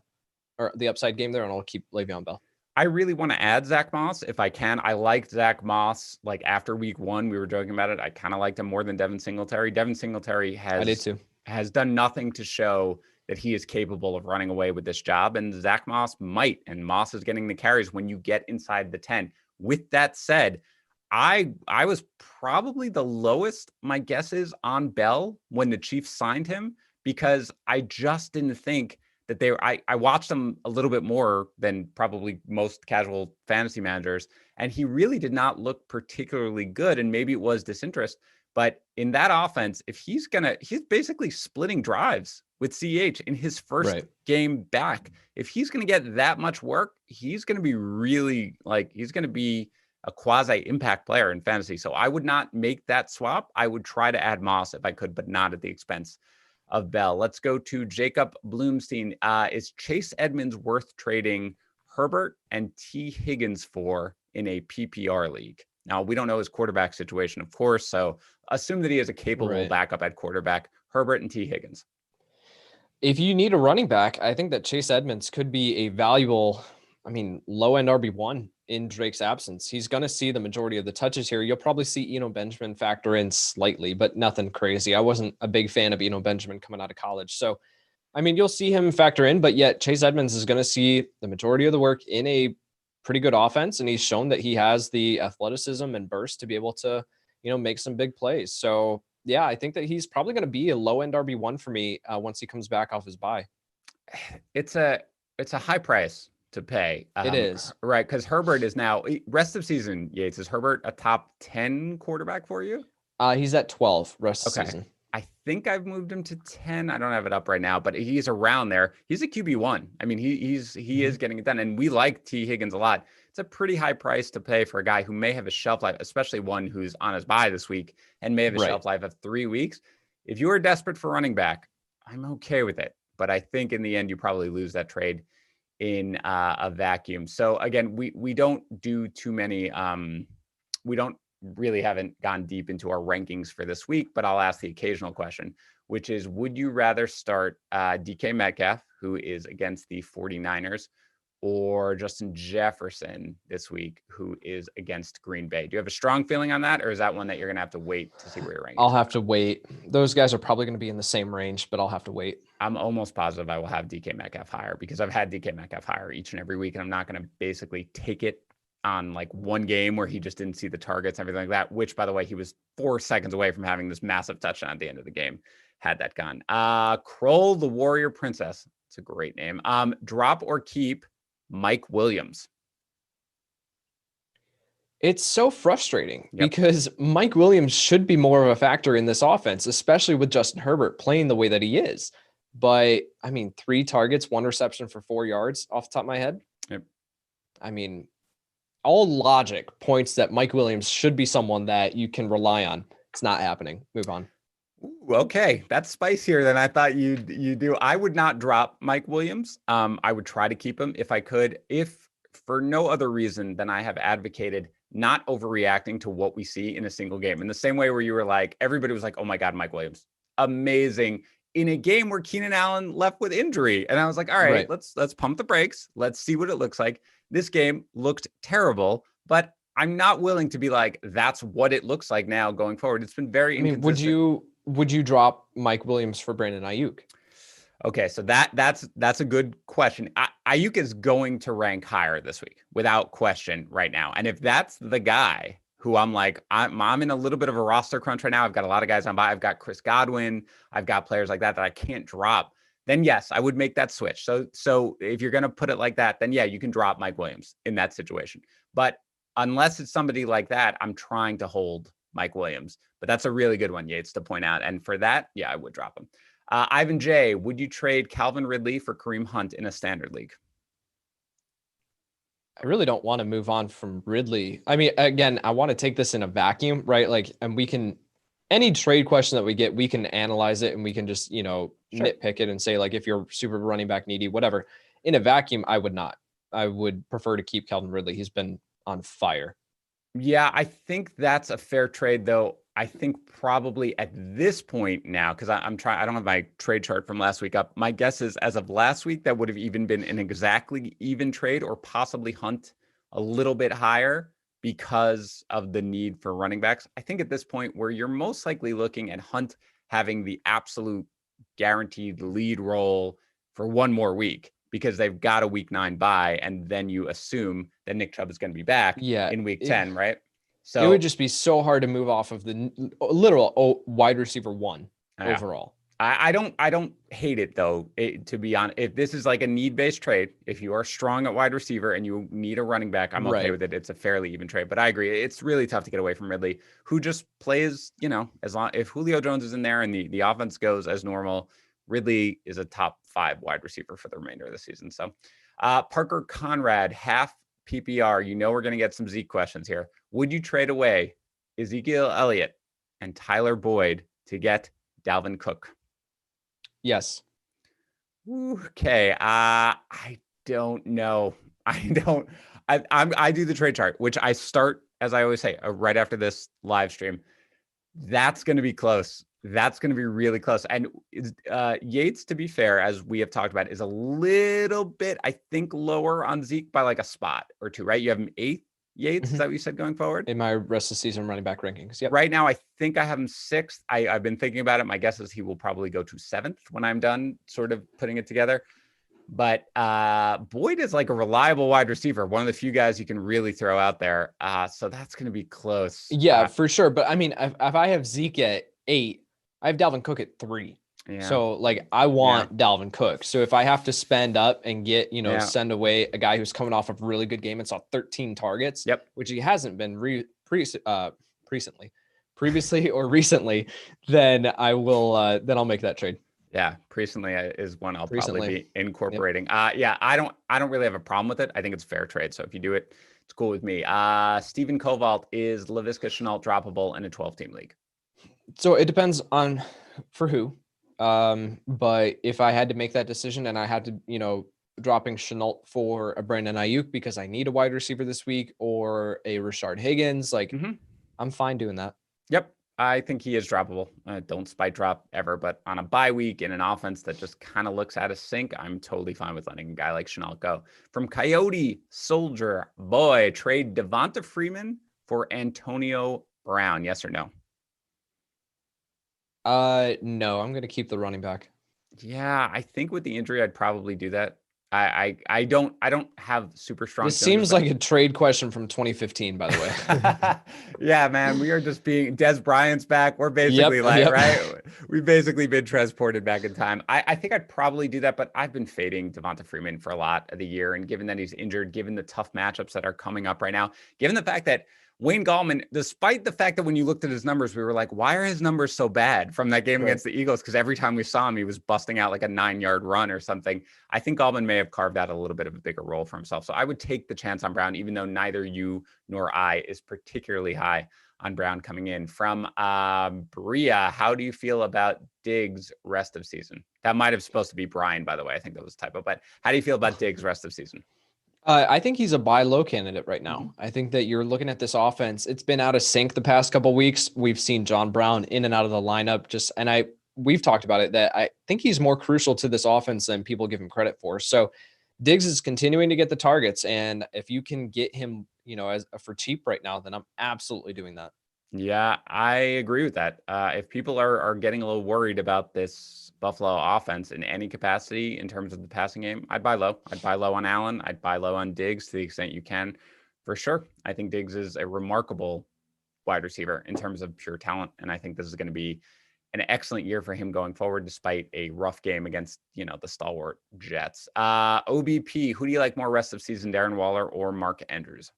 Speaker 3: the upside game there, and I'll keep Le'Veon Bell.
Speaker 1: I really want to add Zach Moss if I can. I liked Zach Moss like after week 1. We were joking about it. I kind of liked him more than Devin Singletary. Devin Singletary
Speaker 3: I did too.
Speaker 1: Has done nothing to show that he is capable of running away with this job. And Zach Moss might, and Moss is getting the carries when you get inside the 10. With that said, I was probably the lowest, my guess is, on Bell when the Chiefs signed him, because I just didn't think that I watched him a little bit more than probably most casual fantasy managers, and he really did not look particularly good. And maybe it was disinterest, but in that offense, if he's basically splitting drives with CH in his first game back. If he's going to get that much work, he's going to be really he's going to be a quasi impact player in fantasy. So I would not make that swap. I would try to add Moss if I could, but not at the expense of Bell. Let's go to Jacob Bloomstein. Is Chase Edmonds worth trading Herbert and T. Higgins for in a PPR league? Now, we don't know his quarterback situation, of course, so assume that he is a capable backup at quarterback, Herbert and T. Higgins.
Speaker 3: If you need a running back, I think that Chase Edmonds could be a valuable, low-end RB1 in Drake's absence. He's going to see the majority of the touches here. You'll probably see Eno Benjamin factor in slightly, but nothing crazy. I wasn't a big fan of Eno Benjamin coming out of college. So, you'll see him factor in, but yet Chase Edmonds is going to see the majority of the work in a pretty good offense, and he's shown that he has the athleticism and burst to be able to, make some big plays. So, yeah, I think that he's probably going to be a low-end RB1 for me once he comes back off his bye.
Speaker 1: It's a high price to pay.
Speaker 3: It is.
Speaker 1: Right, because Herbert is now, rest of season, Yates, is Herbert a top 10 quarterback for you?
Speaker 3: He's at 12 rest of season.
Speaker 1: I think I've moved him to 10. I don't have it up right now, but he's around there. He's a QB1. He is getting it done, and we like T. Higgins a lot. It's a pretty high price to pay for a guy who may have a shelf life, especially one who's on his bye this week and may have a shelf life of 3 weeks. If you are desperate for running back, I'm okay with it, but I think in the end you probably lose that trade in a vacuum. So again, we don't do too many. We haven't gone deep into our rankings for this week, but I'll ask the occasional question, which is, would you rather start DK Metcalf, who is against the 49ers, or Justin Jefferson this week, who is against Green Bay? Do you have a strong feeling on that, or is that one that you're going to have to wait to see where you're ranking?
Speaker 3: I'll have to wait. Those guys are probably going to be in the same range, but I'll have to wait.
Speaker 1: I'm almost positive I will have DK Metcalf higher because I've had DK Metcalf higher each and every week, and I'm not going to basically take it on like one game where he just didn't see the targets and everything like that, which, by the way, he was 4 seconds away from having this massive touchdown at the end of the game had that gone. Kroll, the Warrior Princess. It's a great name. Drop or keep Mike Williams.
Speaker 3: It's so frustrating because Mike Williams should be more of a factor in this offense, especially with Justin Herbert playing the way that he is. But I mean, 3 targets, 1 reception for 4 yards off the top of my head.
Speaker 1: Yep.
Speaker 3: I mean, all logic points that Mike Williams should be someone that you can rely on. It's not happening. Move on.
Speaker 1: Ooh, okay, that's spicier than I thought you do. I would not drop Mike Williams. I would try to keep him if I could, if for no other reason than I have advocated not overreacting to what we see in a single game. In the same way where you were like, everybody was like, oh my God, Mike Williams, amazing. In a game where Keenan Allen left with injury. And I was like, all right, let's pump the brakes. Let's see what it looks like. This game looked terrible, but I'm not willing to be like, that's what it looks like now going forward. It's been very inconsistent.
Speaker 3: Would you drop Mike Williams for Brandon Aiyuk?
Speaker 1: Okay, so that's a good question. Aiyuk is going to rank higher this week without question right now. And if that's the guy who I'm like, I'm in a little bit of a roster crunch right now. I've got a lot of guys on by. I've got Chris Godwin. I've got players like that I can't drop. Then yes, I would make that switch. So if you're going to put it like that, then yeah, you can drop Mike Williams in that situation. But unless it's somebody like that, I'm trying to hold Mike Williams. But that's a really good one, Yates, to point out. And for that, yeah, I would drop him. Ivan J, would you trade Calvin Ridley for Kareem Hunt in a standard league?
Speaker 3: I really don't want to move on from Ridley. I mean, again, I want to take this in a vacuum, right? Like, and we can, any trade question that we get, we can analyze it and we can just, nitpick it and say, like, if you're super running back needy, whatever. In a vacuum, I would not. I would prefer to keep Calvin Ridley. He's been on fire.
Speaker 1: Yeah, I think that's a fair trade, though. I think probably at this point now, because I don't have my trade chart from last week up. My guess is as of last week, that would have even been an exactly even trade or possibly Hunt a little bit higher because of the need for running backs. I think at this point where you're most likely looking at Hunt having the absolute guaranteed lead role for one more week because they've got a week 9 bye. And then you assume that Nick Chubb is going to be back in week 10, right? So
Speaker 3: it would just be so hard to move off of the literal wide receiver 1 overall.
Speaker 1: I don't hate it though. To be honest, if this is like a need-based trade, if you are strong at wide receiver and you need a running back, I'm okay with it. It's a fairly even trade, but I agree. It's really tough to get away from Ridley, who just plays, as long if Julio Jones is in there and the offense goes as normal, Ridley is a top 5 wide receiver for the remainder of the season. So Parker Conrad, half PPR, we're going to get some Zeke questions here. Would you trade away Ezekiel Elliott and Tyler Boyd to get Dalvin Cook?
Speaker 3: Yes.
Speaker 1: Okay. I don't know. I do the trade chart, which I start, as I always say, right after this live stream. That's going to be close. That's going to be really close. And Yates, to be fair, as we have talked about, is a little bit, I think, lower on Zeke by like a spot or 2, right? You have him 8th, Yates. Is that what you said going forward?
Speaker 3: In my rest of the season running back rankings. Yep.
Speaker 1: Right now, I think I have him 6th. I've been thinking about it. My guess is he will probably go to 7th when I'm done sort of putting it together. But Boyd is like a reliable wide receiver, one of the few guys you can really throw out there. So that's going to be close.
Speaker 3: Yeah, for sure. But I mean, if I have Zeke at 8, I have Dalvin Cook at 3. Yeah. So like I want Dalvin Cook. So if I have to spend up and get, send away a guy who's coming off of a really good game and saw 13 targets, which he hasn't been previously or recently, then I'll make that trade.
Speaker 1: Yeah, recently is one I'll probably be incorporating. Yep. I don't really have a problem with it. I think it's a fair trade. So if you do it, it's cool with me. Stephen Kovalt, is Laviska Shenault droppable in a 12-team league?
Speaker 3: So it depends on for who. But if I had to make that decision and I had to, dropping Shenault for a Brandon Aiyuk because I need a wide receiver this week or a Rashard Higgins, I'm fine doing that.
Speaker 1: Yep. I think he is droppable. Don't spike drop ever, but on a bye week in an offense that just kind of looks out of sync, I'm totally fine with letting a guy like Chenault go. From Coyote Soldier Boy, trade Devonta Freeman for Antonio Brown. Yes or no?
Speaker 3: No, I'm going to keep the running back.
Speaker 1: Yeah, I think with the injury, I'd probably do that. I don't have super strong.
Speaker 3: This seems like a trade question from 2015, by the way.
Speaker 1: Yeah, man, we are just being Dez Bryant's back. We're basically right. We've basically been transported back in time. I think I'd probably do that, but I've been fading Devonta Freeman for a lot of the year. And given that he's injured, given the tough matchups that are coming up right now, given the fact that Wayne Gallman, despite the fact that when you looked at his numbers, we were like, why are his numbers so bad from that game against the Eagles? Because every time we saw him, he was busting out like a 9-yard run or something. I think Gallman may have carved out a little bit of a bigger role for himself. So I would take the chance on Brown, even though neither you nor I is particularly high on Brown coming in. From Bria, how do you feel about Diggs rest of season? That might have supposed to be Brian, by the way. I think that was a typo. But how do you feel about Diggs rest of season?
Speaker 3: I think he's a buy low candidate right now. I think that you're looking at this offense. It's been out of sync the past couple of weeks. We've seen John Brown in and out of the lineup. We've talked about it, that I think he's more crucial to this offense than people give him credit for. So Diggs is continuing to get the targets. And if you can get him, for cheap right now, then I'm absolutely doing that.
Speaker 1: Yeah, I agree with that. If people are getting a little worried about this Buffalo offense in any capacity in terms of the passing game, I'd buy low. I'd buy low on Allen. I'd buy low on Diggs to the extent you can. For sure. I think Diggs is a remarkable wide receiver in terms of pure talent. And I think this is going to be an excellent year for him going forward, despite a rough game against, the stalwart Jets. OBP, who do you like more rest of season, Darren Waller or Mark Andrews?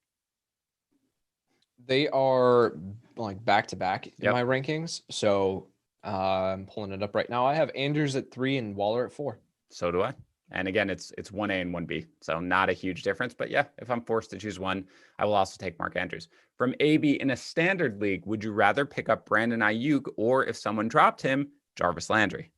Speaker 3: They are like back to back in my rankings. So I'm pulling it up right now. I have Andrews at 3 and Waller at 4.
Speaker 1: So do I. And again, it's 1A and 1B. So not a huge difference. But yeah, if I'm forced to choose one, I will also take Mark Andrews. From AB, in a standard league, would you rather pick up Brandon Aiyuk or, if someone dropped him, Jarvis Landry?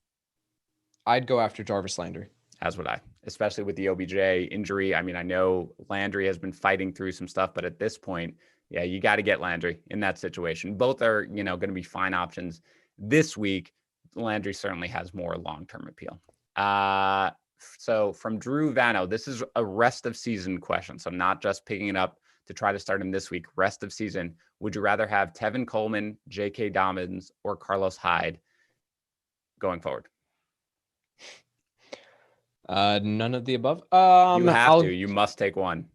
Speaker 3: I'd go after Jarvis Landry.
Speaker 1: As would I, especially with the OBJ injury. I mean, I know Landry has been fighting through some stuff, but at this point, yeah, you got to get Landry in that situation. Both are, going to be fine options this week. Landry certainly has more long-term appeal. So from Drew Vano, this is a rest of season question. So not just picking it up to try to start him this week, rest of season. Would you rather have Tevin Coleman, J.K. Dobbins, or Carlos Hyde going forward?
Speaker 3: None of the above.
Speaker 1: You must take one.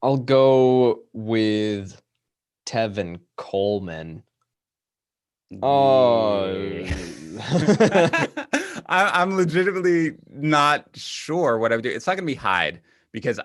Speaker 3: I'll go with Tevin Coleman. Oh,
Speaker 1: I'm legitimately not sure what I would do. It's not going to be Hyde because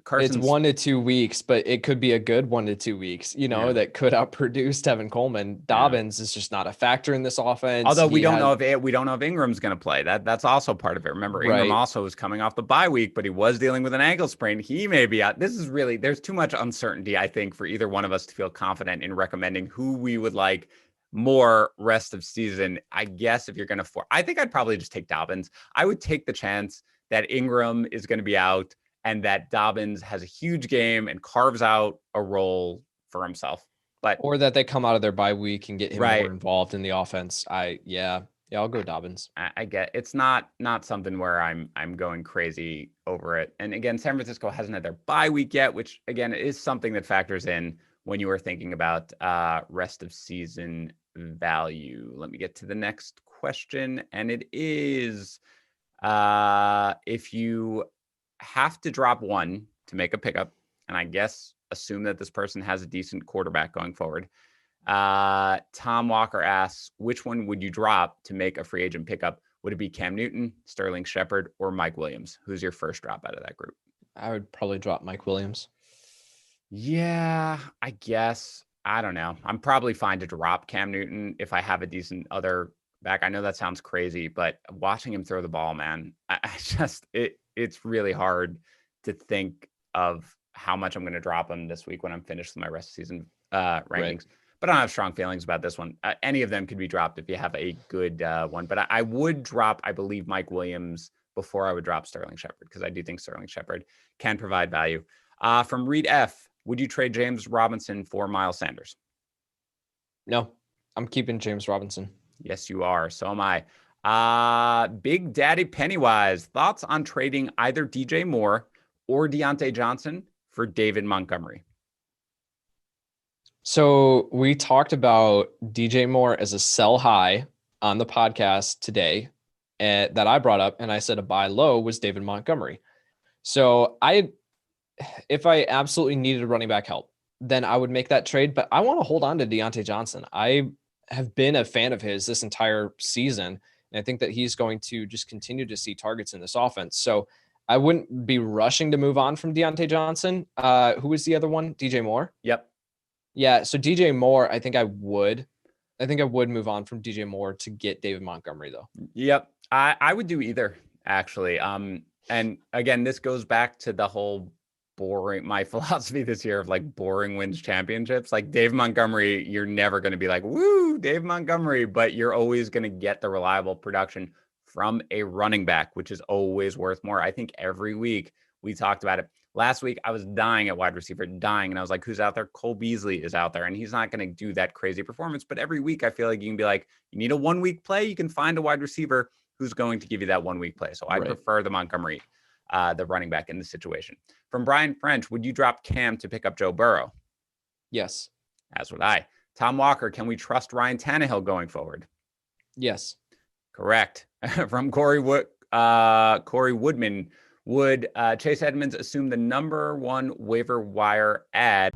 Speaker 1: Carson's...
Speaker 3: It's 1 to 2 weeks, but it could be a good 1 to 2 weeks, that could outproduce Tevin Coleman. Dobbins is just not a factor in this offense.
Speaker 1: Although we don't know if Ingram's going to play. That's also part of it. Remember, Ingram also was coming off the bye week, but he was dealing with an ankle sprain. He may be out. This is really, there's too much uncertainty, I think, for either one of us to feel confident in recommending who we would like more rest of season. I guess if you're going to, I think I'd probably just take Dobbins. I would take the chance that Ingram is going to be out and that Dobbins has a huge game and carves out a role for himself. Or
Speaker 3: that they come out of their bye week and get him more involved in the offense. I'll go Dobbins.
Speaker 1: I get it's not something where I'm going crazy over it. And again, San Francisco hasn't had their bye week yet, which again is something that factors in when you are thinking about rest of season value. Let me get to the next question. And it is, if you have to drop one to make a pickup, and I guess assume that this person has a decent quarterback going forward. Tom Walker asks, which one would you drop to make a free agent pickup? Would it be Cam Newton, Sterling Shepard, or Mike Williams? Who's your first drop out of that group?
Speaker 3: I would probably drop Mike Williams.
Speaker 1: Yeah, I guess. I don't know. I'm probably fine to drop Cam Newton if I have a decent other back. I know that sounds crazy, but watching him throw the ball, man, it's really hard to think of how much I'm going to drop him this week when I'm finished with my rest of season rankings. Right. But I don't have strong feelings about this one. Any of them could be dropped if you have a good one. But I would drop, I believe, Mike Williams before I would drop Sterling Shepard, because I do think Sterling Shepard can provide value. From Reed F, would you trade James Robinson for Miles Sanders?
Speaker 3: No, I'm keeping James Robinson.
Speaker 1: Yes, you are. So am I. Big Daddy Pennywise, thoughts on trading either DJ Moore or Deontay Johnson for David Montgomery?
Speaker 3: So we talked about DJ Moore as a sell high on the podcast today that I brought up, and I said a buy low was David Montgomery. So if I absolutely needed running back help, then I would make that trade, but I want to hold on to Deontay Johnson. I have been a fan of his this entire season, and I think that he's going to just continue to see targets in this offense. So I wouldn't be rushing to move on from Deontay Johnson. Who was the other one? DJ Moore?
Speaker 1: Yep.
Speaker 3: Yeah, so DJ Moore, I think I would move on from DJ Moore to get David Montgomery, though.
Speaker 1: Yep. I would do either, actually. And again, this goes back to the whole my philosophy this year of like boring wins championships. Like Dave Montgomery, you're never going to be like, woo, Dave Montgomery, but you're always going to get the reliable production from a running back, which is always worth more. I think every week we talked about it. Last week, I was dying at wide receiver, dying. And I was like, who's out there? Cole Beasley is out there. And he's not going to do that crazy performance. But every week, I feel like you can be like, you need a 1 week play. You can find a wide receiver who's going to give you that 1 week play. So I prefer the Montgomery, the running back in this situation. From Brian French, would you drop Cam to pick up Joe Burrow?
Speaker 3: Yes.
Speaker 1: As would I. Tom Walker, can we trust Ryan Tannehill going forward?
Speaker 3: Yes.
Speaker 1: Correct. From Corey Woodman, would Chase Edmonds assume the number 1 waiver wire ad?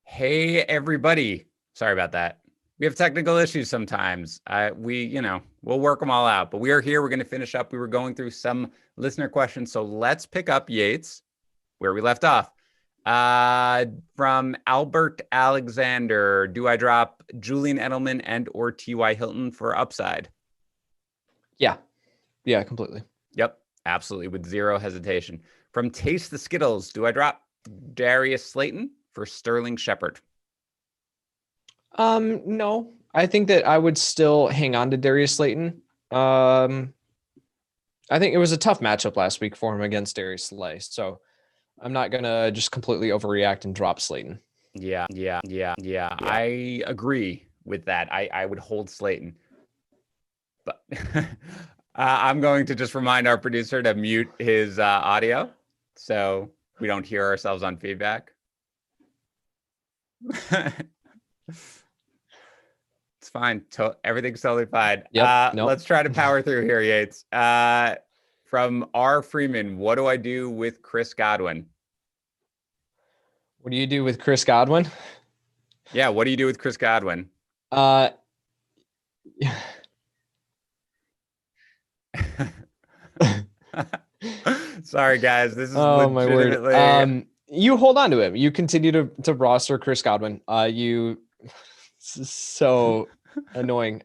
Speaker 1: Hey, everybody. Sorry about that. We have technical issues sometimes. We'll work them all out, but we are here. We're going to finish up. We were going through some listener questions. So let's pick up Yates where we left off. From Albert Alexander, do I drop Julian Edelman and or T.Y. Hilton for upside?
Speaker 3: Yeah. Yeah, completely.
Speaker 1: Yep, absolutely, with zero hesitation. From Taste the Skittles, do I drop Darius Slayton for Sterling Shepard?
Speaker 3: No, I think that I would still hang on to Darius Slayton. I think it was a tough matchup last week for him against Darius Slay. So I'm not going to just completely overreact and drop Slayton.
Speaker 1: Yeah. I agree with that. I would hold Slayton. But I'm going to just remind our producer to mute his audio so we don't hear ourselves on feedback. It's fine. Everything's totally fine.
Speaker 3: Yep. Nope.
Speaker 1: Let's try to power through here, Yates. From R. Freeman, what do I do with Chris Godwin?
Speaker 3: What do you do with Chris Godwin?
Speaker 1: Yeah, what do you do with Chris Godwin? Sorry, guys. This is legitimately...
Speaker 3: my word. You hold on to him. You continue to roster Chris Godwin. So annoying.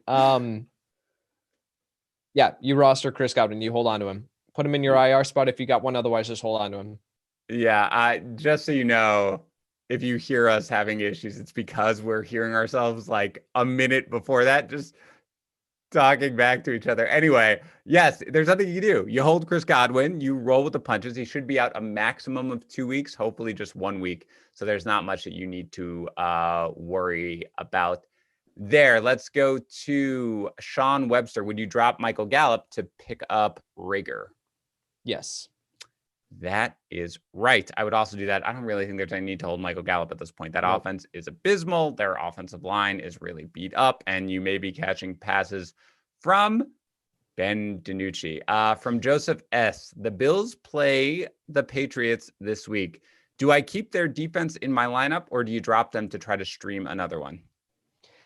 Speaker 3: Yeah, you roster Chris Godwin. You hold on to him. Put him in your IR spot if you got one. Otherwise, just hold on to him.
Speaker 1: Yeah, just so you know, if you hear us having issues, it's because we're hearing ourselves like a minute before that. Just talking back to each other. Anyway, yes, there's nothing you can do. You hold Chris Godwin, you roll with the punches. He should be out a maximum of 2 weeks, hopefully just 1 week. So there's not much that you need to worry about there. Let's go to Sean Webster. Would you drop Michael Gallup to pick up Reagor?
Speaker 3: Yes.
Speaker 1: That is right. I would also do that. I don't really think there's any need to hold Michael Gallup at this point. That offense is abysmal. Their offensive line is really beat up, and you may be catching passes from Ben DiNucci. From Joseph S. The Bills play the Patriots this week. Do I keep their defense in my lineup, or do you drop them to try to stream another one?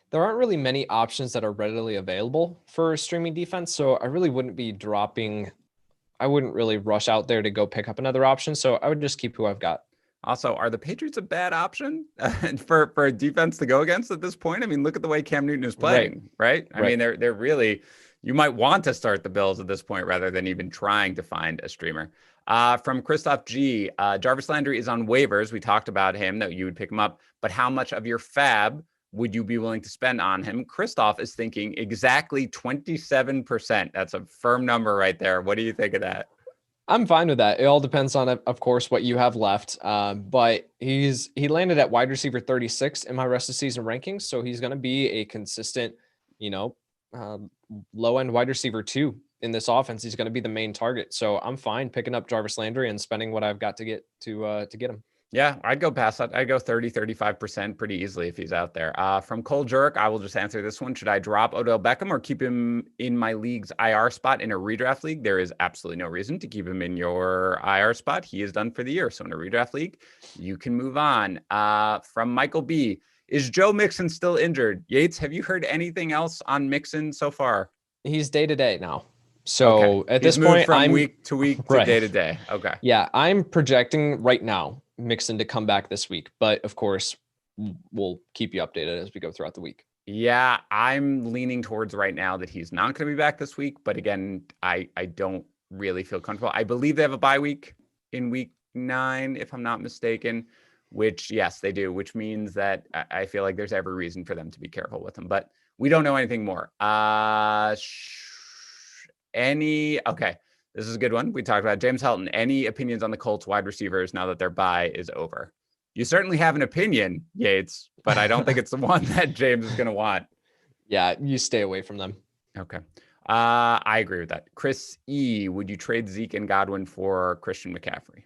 Speaker 3: There aren't really many options that are readily available for streaming defense, so I really wouldn't be dropping. I wouldn't really rush out there to go pick up another option. So I would just keep who I've got.
Speaker 1: Also, are the Patriots a bad option for a defense to go against at this point? I mean, look at the way Cam Newton is playing, right? I mean, they're really, you might want to start the Bills at this point rather than even trying to find a streamer. From Christoph G, Jarvis Landry is on waivers. We talked about him, that you would pick him up, but how much of your fab would you be willing to spend on him? Christoph is thinking exactly 27%. That's a firm number right there. What do you think of that?
Speaker 3: I'm fine with that. It all depends on, of course, what you have left. But he landed at wide receiver 36 in my rest of season rankings. So he's going to be a consistent, low end wide receiver 2 in this offense. He's going to be the main target. So I'm fine picking up Jarvis Landry and spending what I've got to get him.
Speaker 1: Yeah, I'd go past that. I'd go 35% pretty easily if he's out there. From Cole Jurek, I will just answer this one. Should I drop Odell Beckham or keep him in my league's IR spot in a redraft league? There is absolutely no reason to keep him in your IR spot. He is done for the year. So in a redraft league, you can move on. From Michael B, is Joe Mixon still injured? Yates, have you heard anything else on Mixon so far?
Speaker 3: He's day to day now. So at this point,
Speaker 1: from week to week to day to day. Okay.
Speaker 3: Yeah, I'm projecting right now Mixon to come back this week, but of course we'll keep you updated as we go throughout the week.
Speaker 1: Yeah, I'm leaning towards right now that he's not going to be back this week, but again, I don't really feel comfortable. I believe they have a bye week in week 9, if I'm not mistaken, which yes, they do, which means that I feel like there's every reason for them to be careful with him, but we don't know anything more. Okay. This is a good one. We talked about James Helton. Any opinions on the Colts wide receivers now that their bye is over? You certainly have an opinion, Yates, but I don't think it's the one that James is going to want.
Speaker 3: Yeah, you stay away from them.
Speaker 1: Okay. I agree with that. Chris E, would you trade Zeke and Godwin for Christian McCaffrey?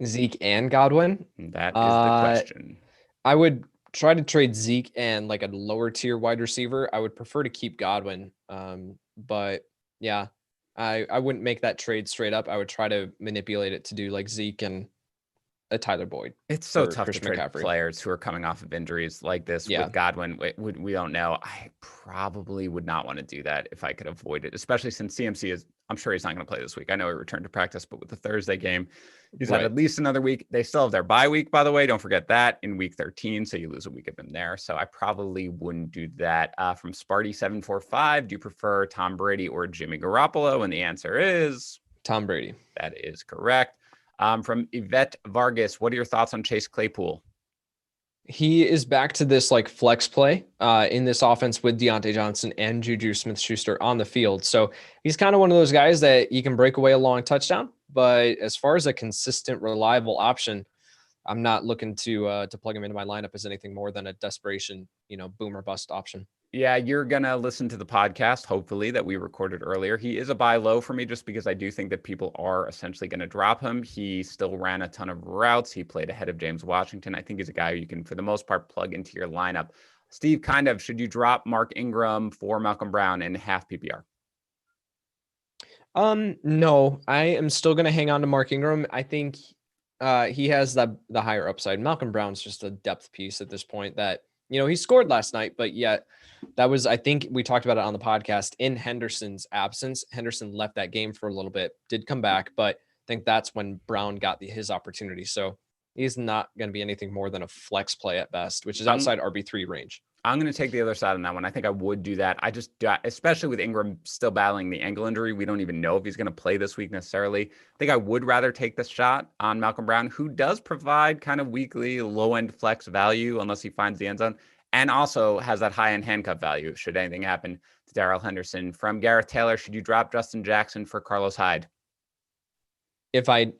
Speaker 3: Zeke and Godwin?
Speaker 1: That is the question.
Speaker 3: I would try to trade Zeke and like a lower tier wide receiver. I would prefer to keep Godwin. But yeah, I wouldn't make that trade straight up. I would try to manipulate it to do like Zeke and a Tyler Boyd.
Speaker 1: It's so tough to trade players who are coming off of injuries like this with Godwin. We don't know. I probably would not want to do that if I could avoid it, especially since CMC is, I'm sure he's not going to play this week. I know he returned to practice, but with the Thursday game, he's had at least another week. They still have their bye week, by the way. Don't forget that in week 13. So you lose a week of them there. So I probably wouldn't do that. From Sparty745, do you prefer Tom Brady or Jimmy Garoppolo? And the answer is
Speaker 3: Tom Brady.
Speaker 1: That is correct. From Yvette Vargas, what are your thoughts on Chase Claypool?
Speaker 3: He is back to this like flex play in this offense with Deontay Johnson and Juju Smith-Schuster on the field. So he's kind of one of those guys that you can break away a long touchdown. But as far as a consistent, reliable option, I'm not looking to plug him into my lineup as anything more than a desperation, boom or bust option.
Speaker 1: Yeah, you're going to listen to the podcast, hopefully, that we recorded earlier. He is a buy low for me just because I do think that people are essentially going to drop him. He still ran a ton of routes. He played ahead of James Washington. I think he's a guy who you can, for the most part, plug into your lineup. Steve, should you drop Mark Ingram for Malcolm Brown in half PPR?
Speaker 3: No, I am still going to hang on to Mark Ingram. I think he has the higher upside. Malcolm Brown's just a depth piece at this point that, he scored last night, but yet that was, I think we talked about it on the podcast, in Henderson's absence. Henderson left that game for a little bit, did come back, but I think that's when Brown got his opportunity. So he's not going to be anything more than a flex play at best, which is outside RB3 range.
Speaker 1: I'm going to take the other side on that one. I think I would do that. I just, especially with Ingram still battling the ankle injury, we don't even know if he's going to play this week necessarily. I think I would rather take the shot on Malcolm Brown, who does provide kind of weekly low-end flex value unless he finds the end zone. and also has that high end handcuff value should anything happen to Darrell Henderson. From Gareth Taylor, should you drop Justin Jackson for Carlos Hyde?
Speaker 3: If I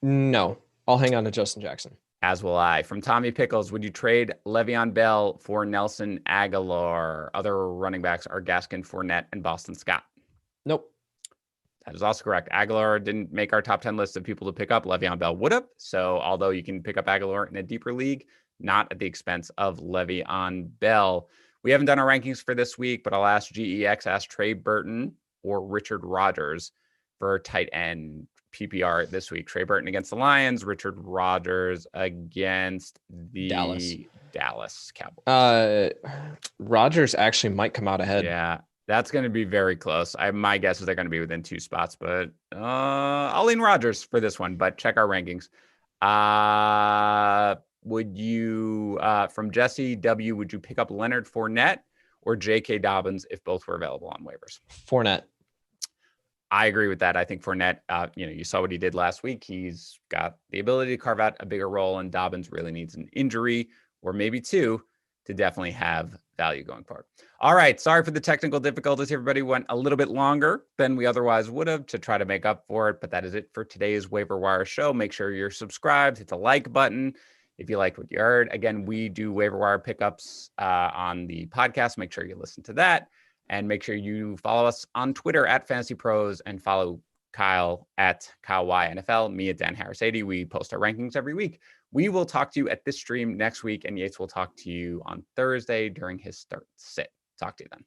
Speaker 3: no, I'll hang on to Justin Jackson.
Speaker 1: As will I. From Tommy Pickles, would you trade Le'Veon Bell for Nelson Aguilar? Other running backs are Gaskin, Fournette, and Boston Scott.
Speaker 3: Nope.
Speaker 1: That is also correct. Aguilar didn't make our top 10 list of people to pick up. Le'Veon Bell would have. So although you can pick up Aguilar in a deeper league, not at the expense of Le'Veon Bell. We haven't done our rankings for this week, but I'll ask GEX, ask Trey Burton or Richard Rodgers for tight end PPR this week. Trey Burton against the Lions, Richard Rodgers against the Dallas Cowboys.
Speaker 3: Rodgers actually might come out ahead.
Speaker 1: Yeah. That's going to be very close. My guess is they're going to be within 2 spots, but I'll lean Rodgers for this one, but check our rankings. Would you, from Jesse W., would you pick up Leonard Fournette or J.K. Dobbins if both were available on waivers?
Speaker 3: Fournette.
Speaker 1: I agree with that. I think Fournette, you saw what he did last week. He's got the ability to carve out a bigger role, and Dobbins really needs an injury or maybe 2 to definitely have value going forward. All right. Sorry for the technical difficulties. Everybody went a little bit longer than we otherwise would have to try to make up for it. But that is it for today's Waiver Wire show. Make sure you're subscribed. Hit the like button if you liked what you heard. Again, we do Waiver Wire pickups on the podcast. Make sure you listen to that. And make sure you follow us on Twitter at FantasyPros and follow Kyle at KyleYNFL, me at Dan Harris 80. We post our rankings every week. We will talk to you at this stream next week, and Yates will talk to you on Thursday during his start sit. Talk to you then.